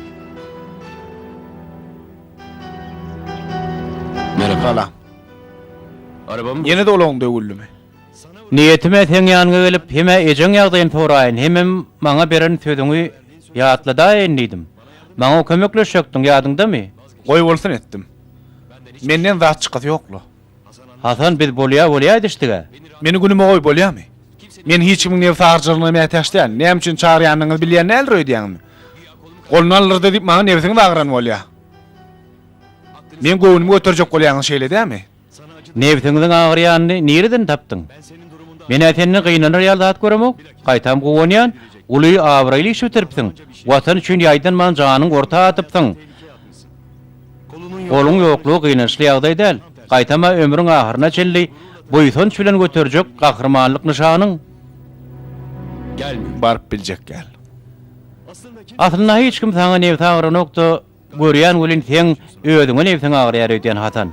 Merhaba. Salam. Arabamı Yine de olağın dövüllü. Niyetime sen ýanyna gelip heme ejeň ýagdaýyny soraýyn. Hemem maňa beren sözüňi ýatlada endidim. Maňa kömekleşekdiň ýadyňdamy? Goý bolsun etdim. Menden zat çykasy ýoklu. Hasan biz bolýa edişdige. Meni günüme goý bolýarmy? Men hiç kimiň ew sarjylygyna mätäşdän. Näme üçin çağırýanyňyzy bilýän näl röýdýäňmi? Golunu alır deyip maňa nebsiň bagran bolýar. Men göwnümi götürjek bolýan şeýle dämi? Nebtiňiň agyrýanyny nereden tapdyň? Men ätenni gynanyr ýaldat göremok. Gaýtam gowonýan, uly awraýly iş bitiripdiň. Watan üçin ýaýdan man janyň orta atypdyň. Goluň ýoklugy gynançly ýagdaý däl. Gaýtama ömrüň ahyryna çelli boýsonç bilen göterjek gahrmanlyk nyşanyň. Gelmiyor. Barıp biljek gel. Aslında hiç kim sana nebti agranokda görýän welin sen öýüňe nebtiň agyrýar öýdän hatan.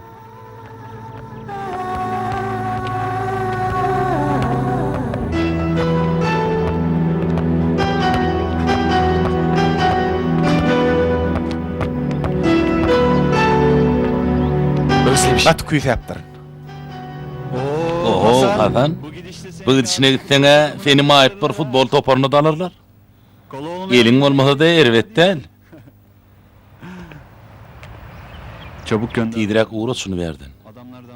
Özlemiş. Bat küýs ýapdyryn. Oho, Hasan. Bu gidişine gitseňe seni maýyp bir futbol toparyny da alyrlar. Eliň bolmasa da erwetden. Çabuk gönder. Diýdirek uğra şunu berdin.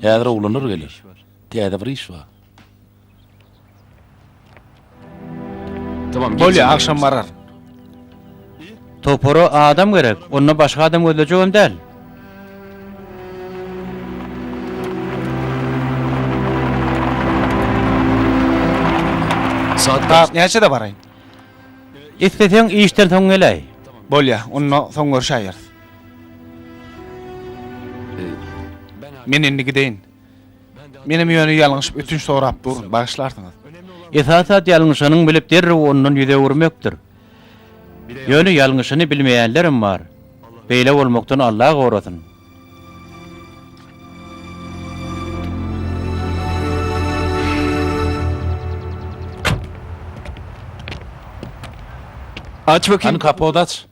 Häzir oglanır gelir. Täze bir iş var. Tamam. Bolýa, akşam barar. Toporo adam gerek, onunla başka adam öldüreceğim değil. Saat Ta kaç? näçede baraýyn? İstesen işten son geley. Bolýa, onu soň görüşäýär. Men indi gideýin. Menem ýöne ýalňyş ötünç sorap durun, bagyşlarsyňyz. Esasat yalňyşynyň bilip derre ondan ýüze urmekdir. Ýöne yalňyşyny bilmeýänlerim var. Beýle bolmakdan Allah gorasyn. Aç bakayım. Hani kapı odaç.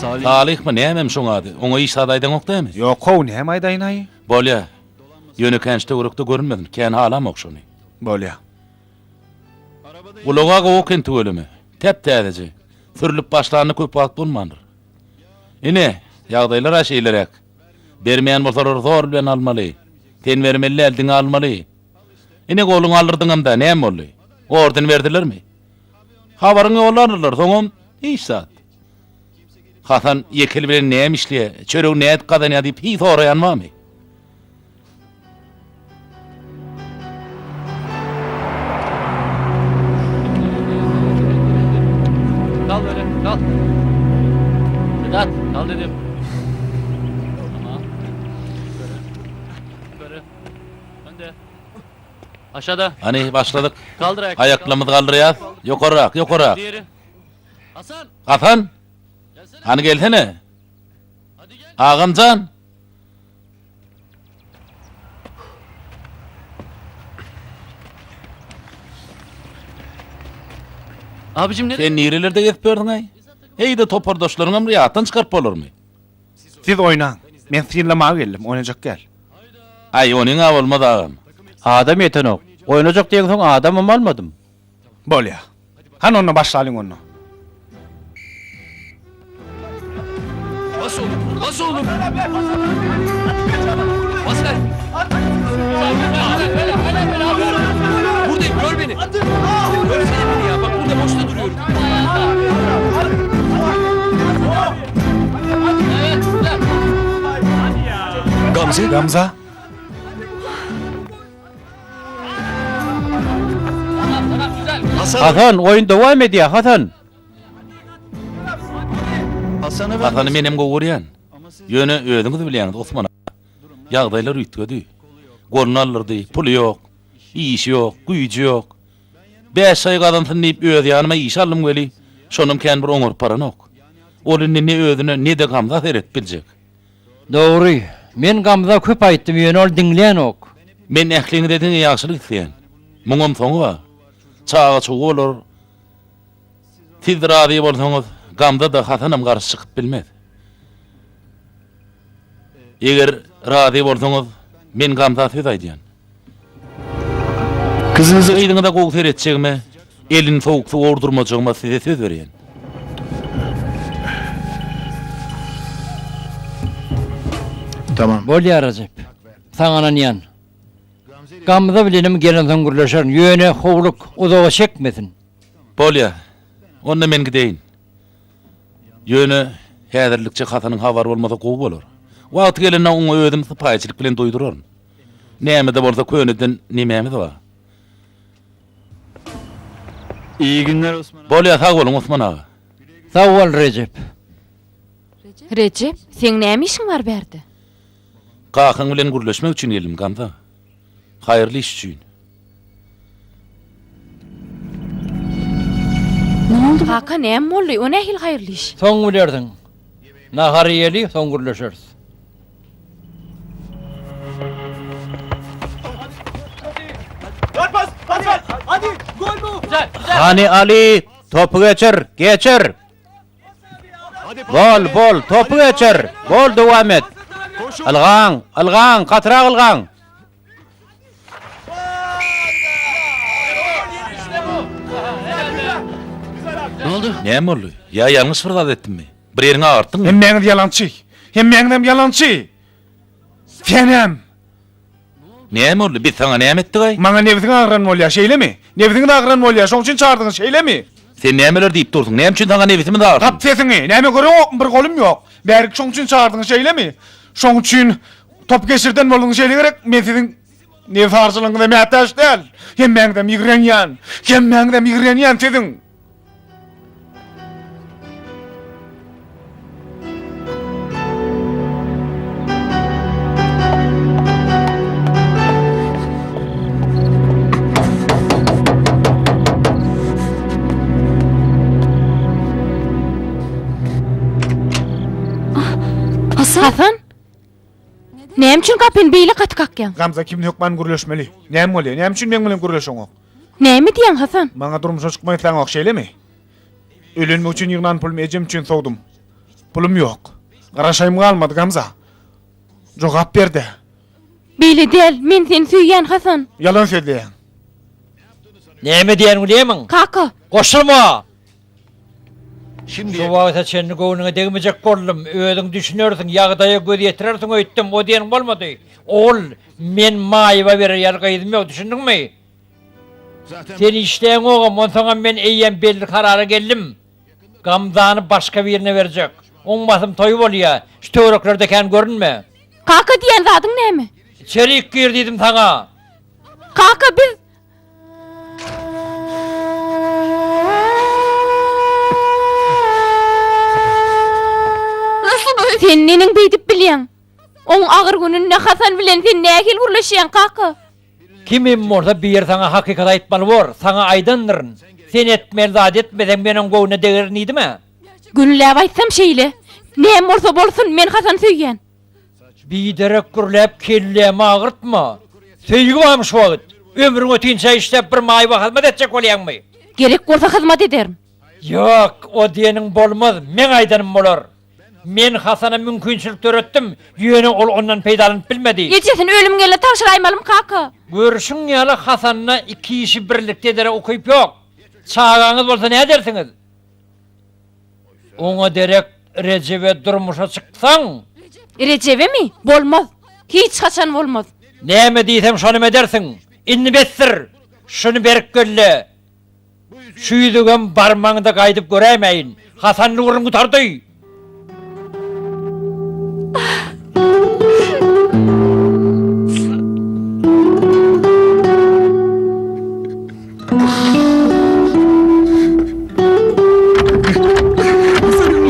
Salih. Salih mi näme şoň ady? Oňa iş sadaýdan ok dämi? Ýok, kow näme aýdaýyn? Bolýa. Ýöne kençde urukda görünmedin. Ken halam ok şonu. Bolýa. Ulaga ok enti ölümi. Tep täzeci. Türlüp başlaryny köp wagt bolmandyr. Ine, ýagdaýlar aşylarek. Bermeýän bolsalar zor bilen almaly. Ten vermeli eldiňe almaly. Ine goluň alyrdyňam-da näme boldy? Orden berdilermi? Habaryň ýollandylar, soňam iş sat. Hasan ýekil bilen näme işleýär? Çörek näet gadan ýadyp hiç soraýanmamy? Kal böyle, kal. Sedat, kal dedim. Tamam. Böyle. Önde. Aşağıda. Hani başladık. Kaldır ayakları. Ayaklarımızı kaldırıyaz. Yokarak, yokarak. Diğeri. Hasan. Hasan, Gelsene. hani gelsene. Hadi gel. Ağamcan. Abicim nereye? Sen nerelerde gezip gördün ay? Hey de topardaşlarına mı riyattan çıkarp olur mu? Siz oýnaň. Men sinlemaga geldim, oynayacak gel. Ay onun av olmadı ağam. Adam yeten ok. Oynayacak diyen son adamım almadım. Bolýa. Han onu başlalyň onu. Bas oğlum. Bas oğlum. Bas lan. Buradayım. Gör beni. Görsene beni ya. Bak burada boşta duruyorum. Gamze. Gamza. Hasan. Hasan oyun devam ediyor Hasan. Hasan'ı Hasan'ı menem gowuryan. Yöne ödüňiz bilýäňiz Osman. Ýagdaýlar üýtgedi. Golunu alyrdy, puly ýok, işi ýok, güýji ýok. 5 ay gadan tynýyp öz ýanyma iş alym geli. Şonum kän bir oňur paran ok. Ol ne özüne ne de gamza seret biljek. Doğru. Men gamza köp aýtdym, ýöne ol diňleýän ok. Men ähliňi dediň ýagşylyk isleýän. Muňam soňy bar. Çağa çuw bolar. Siz rady bolsaňyz, gamda da Hasanam garşy çykyp bilmez. Eger rady bolsaňyz, men gamda söz aýdýan. Kızınızı Eýdiňe de gowy seretjegime, elini soğuk su ordurmajagıma size söz berýän. Tamam. Bolýar Recep. Saňa ýan. Gamda bilenim gelen gürleşer. Yöne hovluk uzağa çekmesin. Bolya, onna men gideyin. Yöne häzirlikçe hatanın habar bolmasa gowy bolar. Wagt gelende oňa ödüm sypaýçylyk bilen doýduraryn. Näme de bolsa könüden nimemiz bar. İyi günler Osman. Bolya sag bolun Osman ağa. Sağ ol Recep. Recep, sen näme işiň bar berdi? Qakyň bilen gürleşmek üçin geldim ganda. Hayrly iş üçin. Ne oldu? Kaka näme boldy? O nähil hayrly iş? Soň bilerdin. Nahar yeli soň gürleşeriz. Pas ver. Hadi gol bu. Hani Ali, topu geçir. Bol, topu geçir. Bol devam et. Algan, katırak algan. Ne oldu? Näme boldy? Ya ýalňyş fırsat etdimmi? Bir ýeriňe ağartdyňmy? Hem meňem ýalançy. Hem meňem ýalançy. Senem. Näme boldy? Biz saňa näme etdik ay? Maňa nebizin agran bolýar, şeýlemi? Nebizin agran bolýar, şoň üçin çağırdyň, şeýlemi? Sen nämeler diýip durdyň? Näme üçin saňa nebisimi dağartdym? Tap sesini, näme görüň, bir golum ýok. Bärik şoň üçin çağırdyň, şeýlemi? Şoň üçin top geçirden boldyň şeýle gerek. Men siziň ne farzlygyňyza mätäş däl. Hem meňde migrenýan, siziň. Hasan? Näme üçin kapyny beýle gaty kakýan? Gamza kim hökman gürleşmeli. Näme bolýar? Näme üçin meň bilen gürleşiň ok? Näme diýen Hasan? Maňa durmuşa çykmaýsaň ok, şeýlemi? Ölenmek üçin ýygnan pulum ejem üçin sowdum. Pulum ýok. Garaşaýym galmady Gamza. Jogap berdi. Beýle däl, men seni süýýän Hasan. Yalan söýleýän. Näme diýen bileýämiň? Kaka, Koşulma. Şimdi şu wagta çenni gowunyňa degmejek boldum. Özüň düşünersiň, ýagdaýa göz ýetirersiň öýtdim. O diýen bolmady. Ol, men maýyba berer ýalgaýdym ýok, düşündiňmi? Sen işleýän ogam, onsoňa men eýýän belli karara geldim. Gamzany başga birine berjek. Oňmasym toý bolýar. Şu töwereklerde kän görünme. kaka diýen zadyň näme? Çelik gir diýdim saňa. Kaka biz sen nening beýdip bilýän? Oň agyr gününde Hasan bilen sen nähil gürleşýän kaka? Kimim orada bir yer sana hakikat aýtmaly bor, sana aýdandyryn. Sen etmeli zat etmeden meniň gowuna degerniýdimi? Günläp aýtsam şeýle. Näme bolsa bolsun, men Hasan süýýän. Biderek gürläp kelläme agyrtma. Söýgü barmyş wagt. Ömrüň ötünçe işlep bir maýyba hyzmat etjek bolýanmy? Gerek bolsa hyzmat ederim. Yok, o diýening bolmaz, men aýdanym bolar. Men Hasana mümkinçilik töretdim, ýöne ol ondan peýdalanyp bilmedi. Ýeçesin ölüm gelle taşıraýmalym kaka. Görüşüň ýaly Hasanna iki işi birlikde edere okuyup ýok. Çağaňyz bolsa näme dersiňiz? Oňa derek Recep'e durmuşa çyksaň, Recebe mi? Bolmaz. Hiç haçan bolmaz. näme diýsem şonu edersiň. Inni bessir. Şunu berip gölle. Şu ýüzügem barmaňyda gaýdyp görämeýin. Hasanny urun gutardy.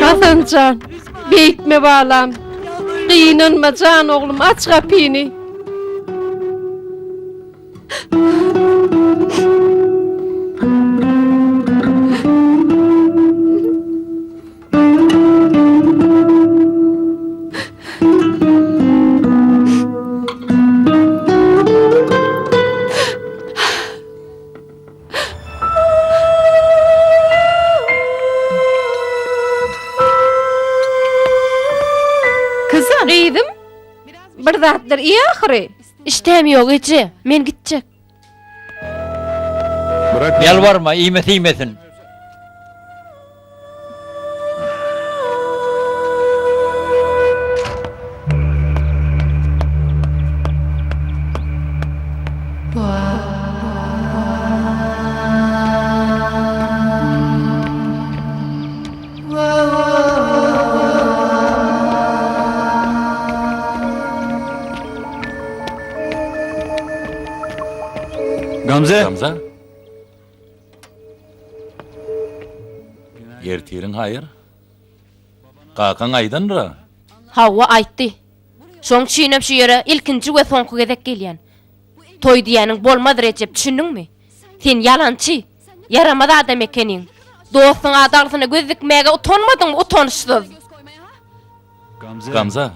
Hasancan, beýtme balam. Gynanma can oglum, aç kapyny. Kızım, iyiydim. Bir zatlar iyi ahire. İştem ýok ece. Men gitjek. Yalvarma, iýmesin. Gamze. Gamza. Ertirin hayır. Kakan aydanra. Hawa aýtdy. Şoň çiğnep şu ýere ilkinji we soňky gezek gelýän. Toy diýäniň bolmadyr ejep düşündiňmi? Sen yalançy, yaramaz adam ekeniň. Dostun adalsyna göz dikmäge utanmadyňmy? Utançsyz. Gamza.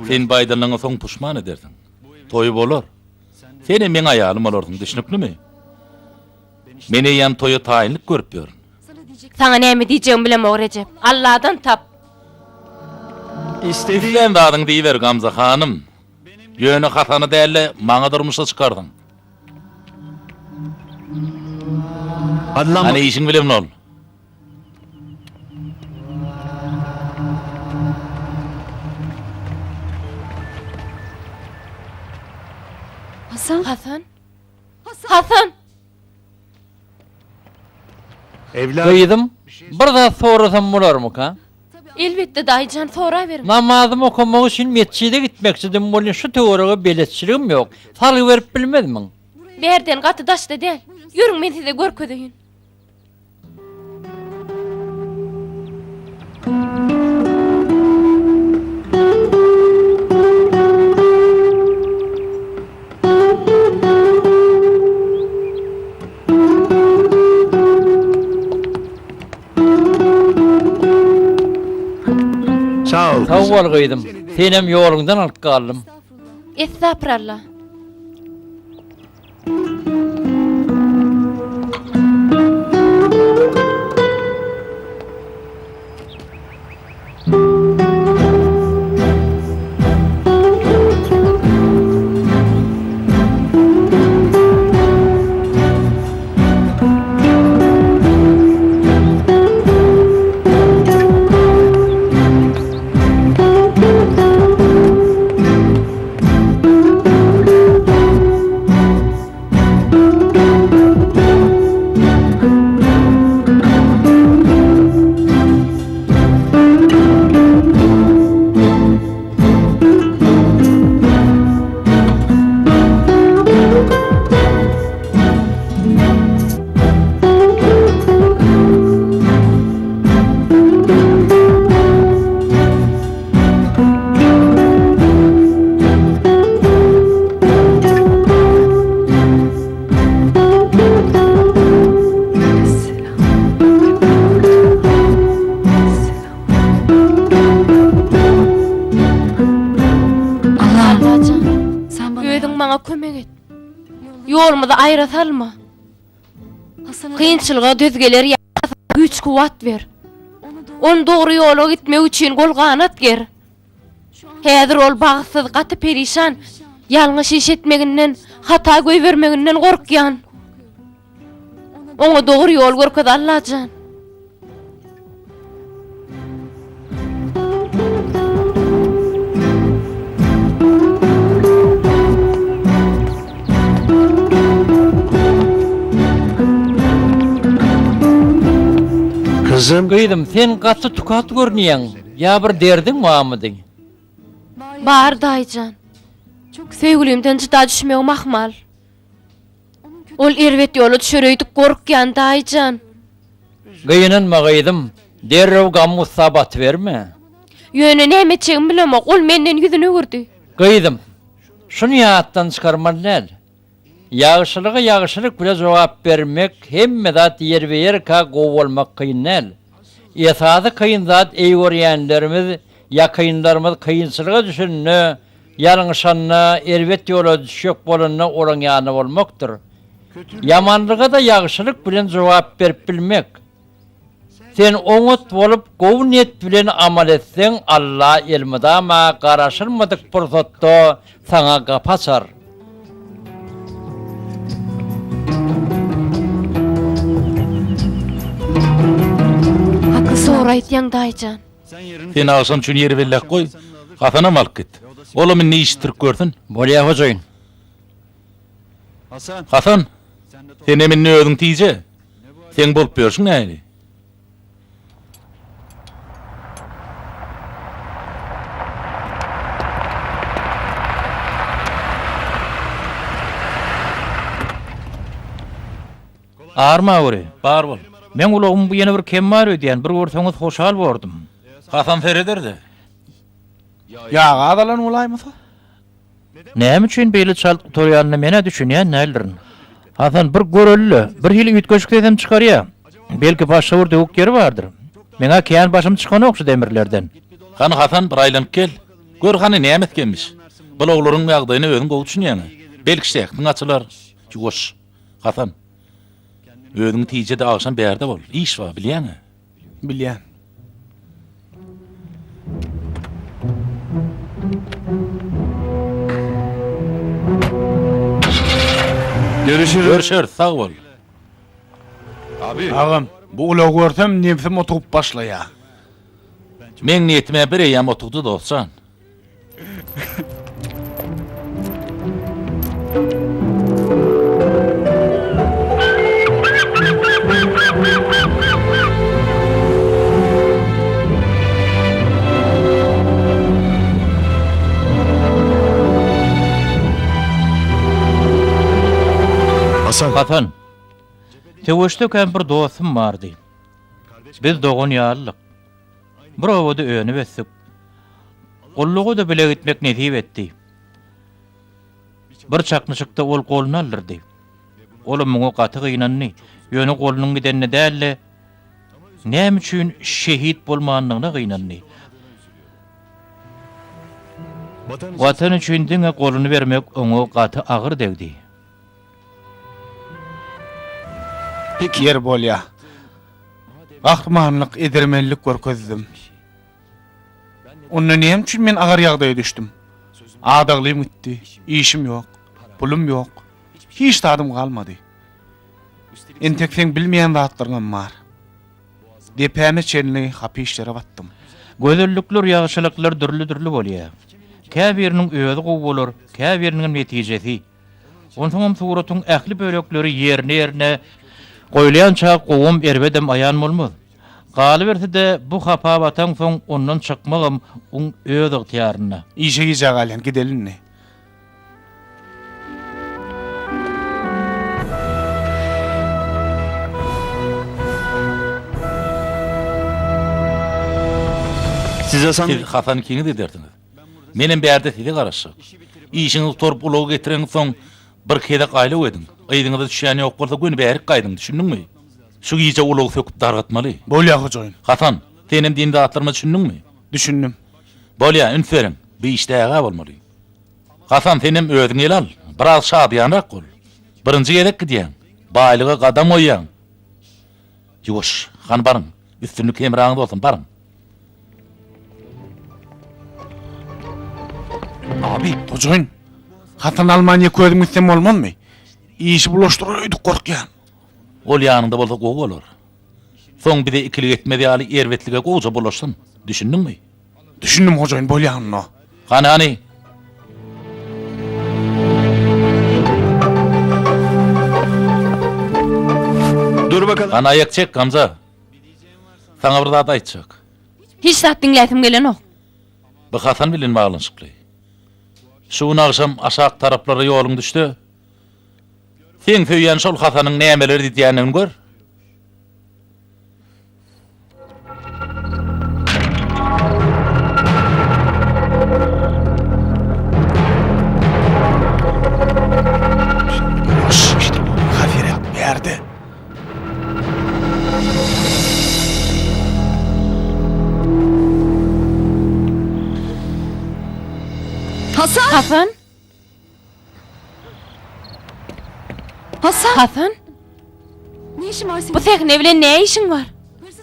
Sen baýdanyňy soň puşman ederdiň. Toy bolar. Seni men aýalym olardyň, düşünipdimi? Meni ýan toýa taýinlik görüp ýörün. Sana näme diýjegimi bilemok Recep. Allahdan tap. İstediğin dadın diýiber Gamza hanım. Ýöne Hasany däle maňa durmuşa çykardyň. Adlan Hani işin bilen ol. Hasan. Hasan. evlat. Gıydım. Burada sorasam bolarmy ka? Elbetde daýjan soraýberim. Namazym okumak için mescide gitmekçidim. Bolin şu töwerege beletçiligim ýok. Saly berip bilmedimiň. Berden gaty daşda del. Ýürüň men size görkedeýin. Sağ ol. Sağ ol gıydım. Senem ýolundan alyp galdym. Estağfurullah. Bana kömek et. Yolumda aýra salma. Kıyınçılığa düzgeleri güç kuvat ver. Onu doğru yola gitmek için kol kanat ger. Häzir ol bagsız, gaty perişan, ýalňyş iş etmeginden, hata göýbermeginden gorkýan. Ona doğru yol görkedi Allahjan. Kızım. Gıydım, sen gaty tukat görnýäň. Ya bir derdin mamydyň? Bar daýjan. Sevgilimden çıda düşmek mahmal. Ol erwet ýoly düşüreydik gorkýan daýjan. Gıyınınma gıydım. Derrew gammy sabat verme. Ýöne näme çegim bilemek, ol menden ýüzüne gördi. Gıydım. Şunu ýatdan çykarman näl? Ýagşylyga ýagşylyk bilen jogap bermek, hemme zat yer we yer ka gow bolmak kıyyn näl? Ýa-da kıyyn zat eýgörýänlerimiz, ýa kıyynlarymyz kıyynçylyga düşünne, ýalňyşanna, erwet ýola düşýek bolanyna olaň ýany bolmakdyr. Yamanlyga da ýagşylyk bilen jogap berip bilmek. Sen oňut bolup gow niyet bilen amal etseň, Allah elmidama garaşylmadyk pursatda saňa gapaçar. Haky soňra aýtýan daýjan. Sen ağşam şunu yeri bellek koy. Hasana alyp git. Ola men ne iştirip gördün? Bolýa hojaýyn. Hasan. Hasan, sen emin ne ödün tiýje? Sen bolup ýörşüň näli? Arma göre. Bar bol. Men ulagym bu ýene bir kem bar ödýän bir görseňiz hoşal bordum. Hasan Ferederdi. Ya adalan olaýmasa? Näme üçin beýle çaldyk torýanyny mene düşünýän nälirin? Hasan bir görelli, bir hili ütköşük edem çykarýa. Belki başga bir döwük ýeri bardyr. Meňe kän başym çykan okşy demirlerden. Hany Hasan bir aýlanyp gel. Gör hany näme etgenmiş. Bu oglaryň ýagdaýyny özüň gowy düşünýän. Belki şähtiň açylar. Jugoş. Hasan. Özüň tijede agşam berde bol. İş var bilýäňi. Bilýän. Görüşür, sağ bol. Ağam, bu ula görsem nefsim oturup başlaya. Men niýetime bir ýam otugdy dostsan. Hasan. Teweşde bir dostum bardy. Biz dogan ýarlyk. Bir owada öňe besip. Gollugy da bile gitmek nesip etdi. Bir çakmışykda ol goluna alyrdy. Olam muňa gaty gynanny, ýöne golunyň gidenine dälle. Näme üçin şehit bolmanlygyna gynanny? Watan üçin diňe goluny bermek oňa gaty agyr degdi. Yer bolya. Ahmanlyk, edermenlik görkezdim. Onda näme üçin men agar ýagdaýa düşdüm? Adaglym gitdi, işim ýok, pulum ýok. Hiç tadım galmady. Entek sen bilmeýän zatlaryň bar. Depäme çenli hapişlere battım. Gözellikler, ýagşylyklar dürli bolýar. Käbiriniň özi gowy bolar, käbiriniň netijesi. Onsoňam suratyň ähli bölekleri ýerine goýlança gowum erbedem aýan bolmaz. Galy berse de bu hapa batan soň ondan çykmagym oň öz ygtyýaryna. İşe gijagalan gidelinni. Siz Hasan Siz Hasan kiňi dedirdiniz. Menem berde size garaşy. İşiňiz torup ulagy getiren soň bir kede gaýla edin. Aýdyňyzda düşýän ýok bolsa göni bärik gaýdym, düşündiňmi? Şu giýje ulagy söküp dargatmaly. Bolya hojaýyn. Hasan, senem dinde atlarma düşündiňmi? Düşündüm. Bolya, ünferim. Bir iştäge bolmaly. Hasan, senem özüň el al. Biraz şadyanrak bol. Birinji gerek gidýän. Baýlyga gadam oýýan. Ýoş, han barın. Üstünlük emraňyz bolsun, barın. Abi, hojaýyn. Hatan Almanya köydüm gitsem bolmazmy? İşi bulaşdyryp gorkýan. Ol ýanynda bolsa gowy bolar. Soň bize ikili etmedi ýaly erwetlige goýja bolaşsyn. Düşündiňmi? Düşündüm hojaýyn, bolýan o. Hani? dur bakalım. Ana ayak çek Gamza. Sana bir zat aýtjak. Hiç zat dinläsim gelen ok. Bu Hasan bilen baglanşykly. Şu akşam aşağı taraplara ýoluň düşdi. Sen söýýän şol Hasanyň nämeleri diýýänini gör. İşte bu kafire berdi. Hasan! Hasan! Hasan! Ne işin var senin? Bu tekne bilen ne işin var?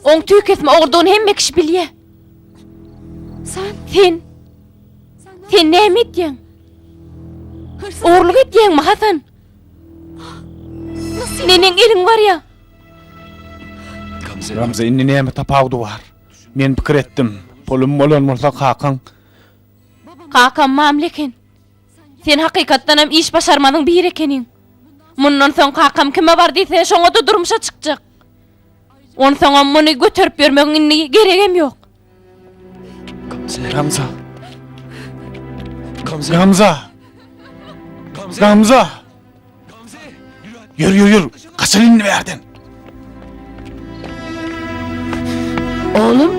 Oň tüy kesme ogurduğunu hemme kişi bilýär. Sen näme etdiň? Hırsız. Oğurluk etdiňmi Hasan? Nasıl? Neneň eliň var ya. Ramza inni näme tapawdy var. Men pikir etdim. Pulum bolan bolsa kakan. Kakam mamleken. Sen hakykatdan hem iş başarmadyň bir ekeniň. Mundan soň kakam kime bar diýse şoňa da durmuşa çykjak. Onsoň muny götürüp bermegiň geregem ýok. Ramza. Gamza. Yürü. Kaç Hasılını verdin.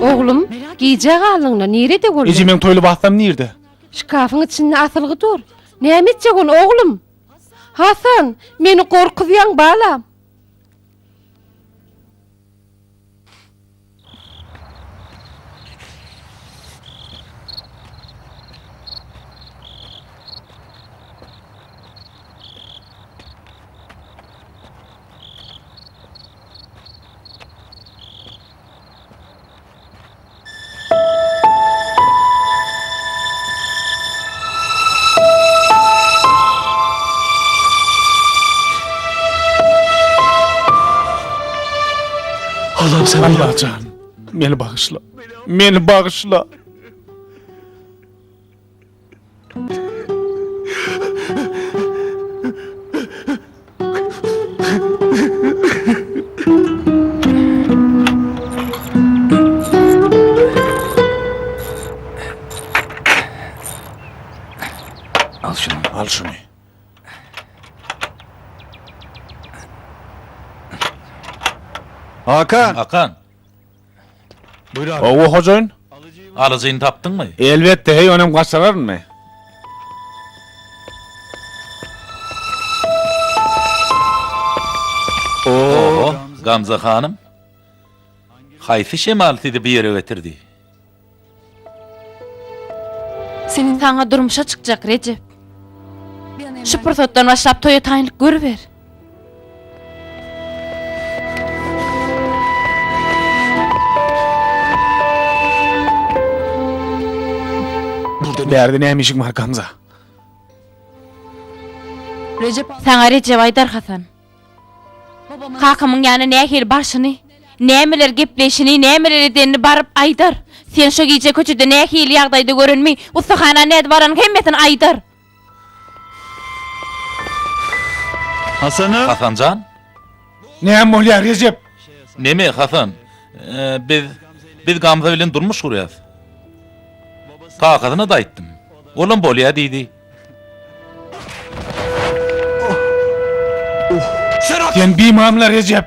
Oğlum, giyecek alınla nerede gördün? Ece men toylu bahtsam nerede? Şkafın içinde asılgı dur. Ne edecek onu oğlum? Hasan, meni korkutuyan balam. Allah'ım sen beni Allah can. Beni bağışla. Beni bağışla. al şunu. Al şunu. Hakan. Hakan, Buyur abi. Oğu hocayn. alıcıyını taptın mı? Elbette hey önem kaçırır mı? Oo, Gamze hanım. Hayfi şemaltiydi bir yere getirdi. Senin Sana durmuşa çıkacak Recep. bir an evvel Şu fırsattan başlap toya tayinlik görüver. Derdi neymişik var Gamza? Recep Sana Recep Aydar Hasan. babama Kakamın yani ne hil başını, nemeler gepleşini, nemeler edenini barıp Aydar. Sen şu gece köçüde ne hil yağdaydı görünmey, ustahana ne varan hemmetin Aydar. Hasan'ı. Hasancan, Neyem ol ya Recep? ne mi Hasan? Biz Gamze bilen durmuş kuruyaz. Kakadını da ettim. Oğlum bolya dedi. Sen bimamla Recep.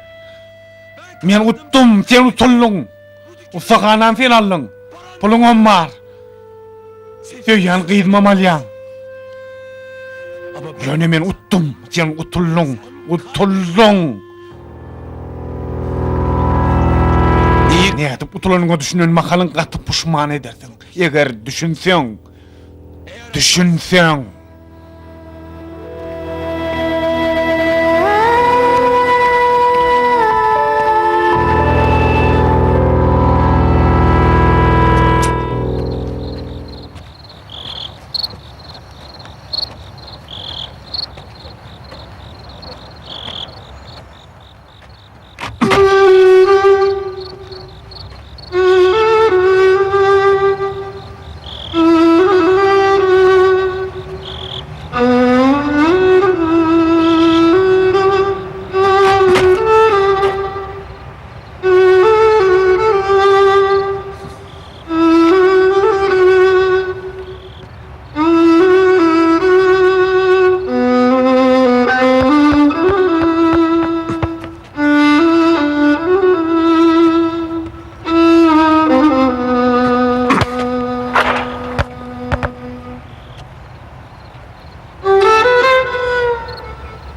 Men uttum, sen utullun. Ustahanan sen allın. Pulun on var. Söyyan kıydmamalyan. Yöne men uttum, sen utullun. Utullun. Ne edip utulunga düşünün makalın katı puşman edersin. Eğer düşünsen. Düşünsen.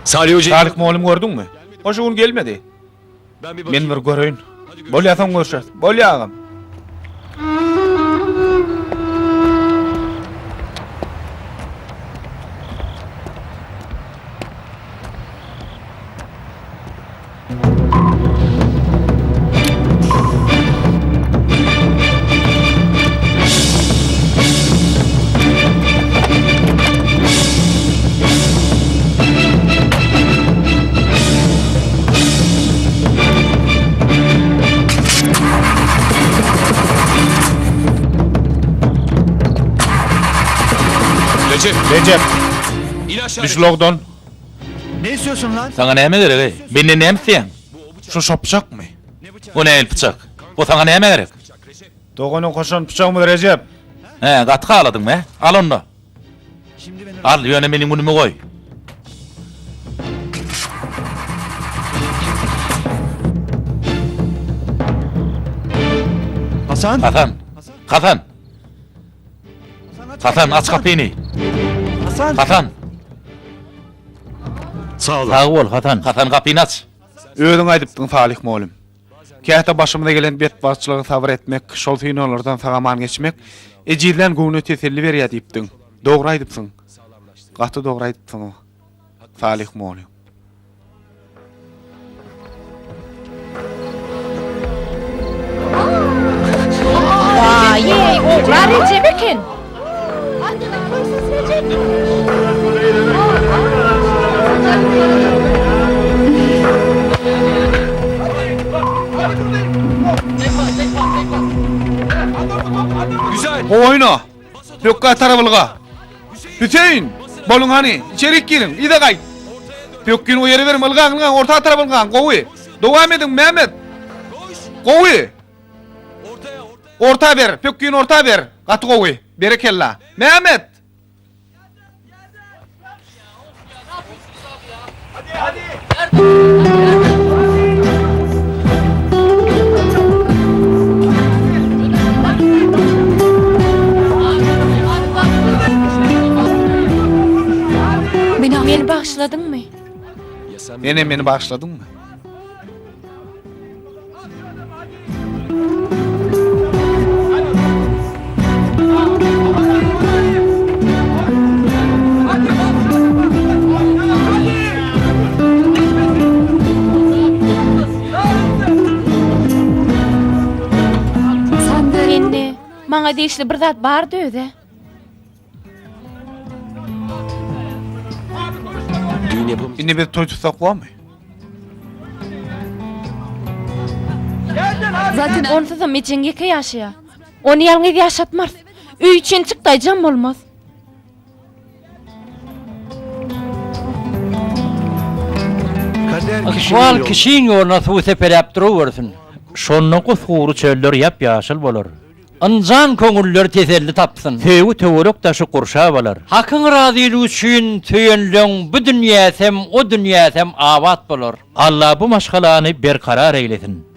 Salih Hoca. Salih oğlum gördün mü? Hoşu gün gelmedi. Ben bir bakayım. Men bir göreyim. Bolyasan görüşürüz. Bolyağım. Recep, İn aşağı. düş logdan. Ne istiyorsun lan? Sana ne mi gerek? Benden ne mi isteyen? Şu şopçak mı? O ne el bıçak? O sana ne mi gerek? Doğanın koşan bıçak mı Recep? He, katkı aladın mı? Al onu. Al, yönemenin önüme koy. Hasan. Hasan. Hasan. Hasan aç kapıyı. Hasan. Hasan. Sağ olun. Sağ ol Hasan. Hasan kapıyı aç. Ödün aýdypdyň Salih moğlum. Kähte başymyza gelen betbaççylygy sabır etmek, şol finalardan sagaman geçmek, ejilden göwnü teselli berýär diýipdiň. Dogry aýdypsyň. Gaty dogry aýdypsyň. Salih moğlum. Ýe, oglar Recep eken. Güzel. Oyna. Pökka tarabılga. Hüseyin, bolun hani, içerik girin, ide gayt. Pökkin o yeri verim, ılgan, orta tarabılgan, gowy. Dowam edin Mehmet. Gowy. Orta ber, pökkin orta ber. Gatı gowy. Berekella. Mehmet. Meni bağışladın mı? Meni bağışladın mı? Sen de enni, maňa deýişli bir zat bar döde. Düğün yapalım. Inni bir toy tutsak var mı? Zaten Onsuz da meçengeke ýaşaýar. Onu ýalňyz ýaşatmaz. Üý için çykdaýjam bolmaz. Kader Akşual kişiň ýoluna suw seperip durabersin. Şondan gusguru çöller ýap ýaşyl bolar. Anjan köňüller teselli tapsyn. Tewi töwerek taşy gurşa bolar. Hakyň razylygy üçin töýenleň bu dünýäsem o dünýäsem awat bolar. Allah bu maşgalany berkarar eylesin.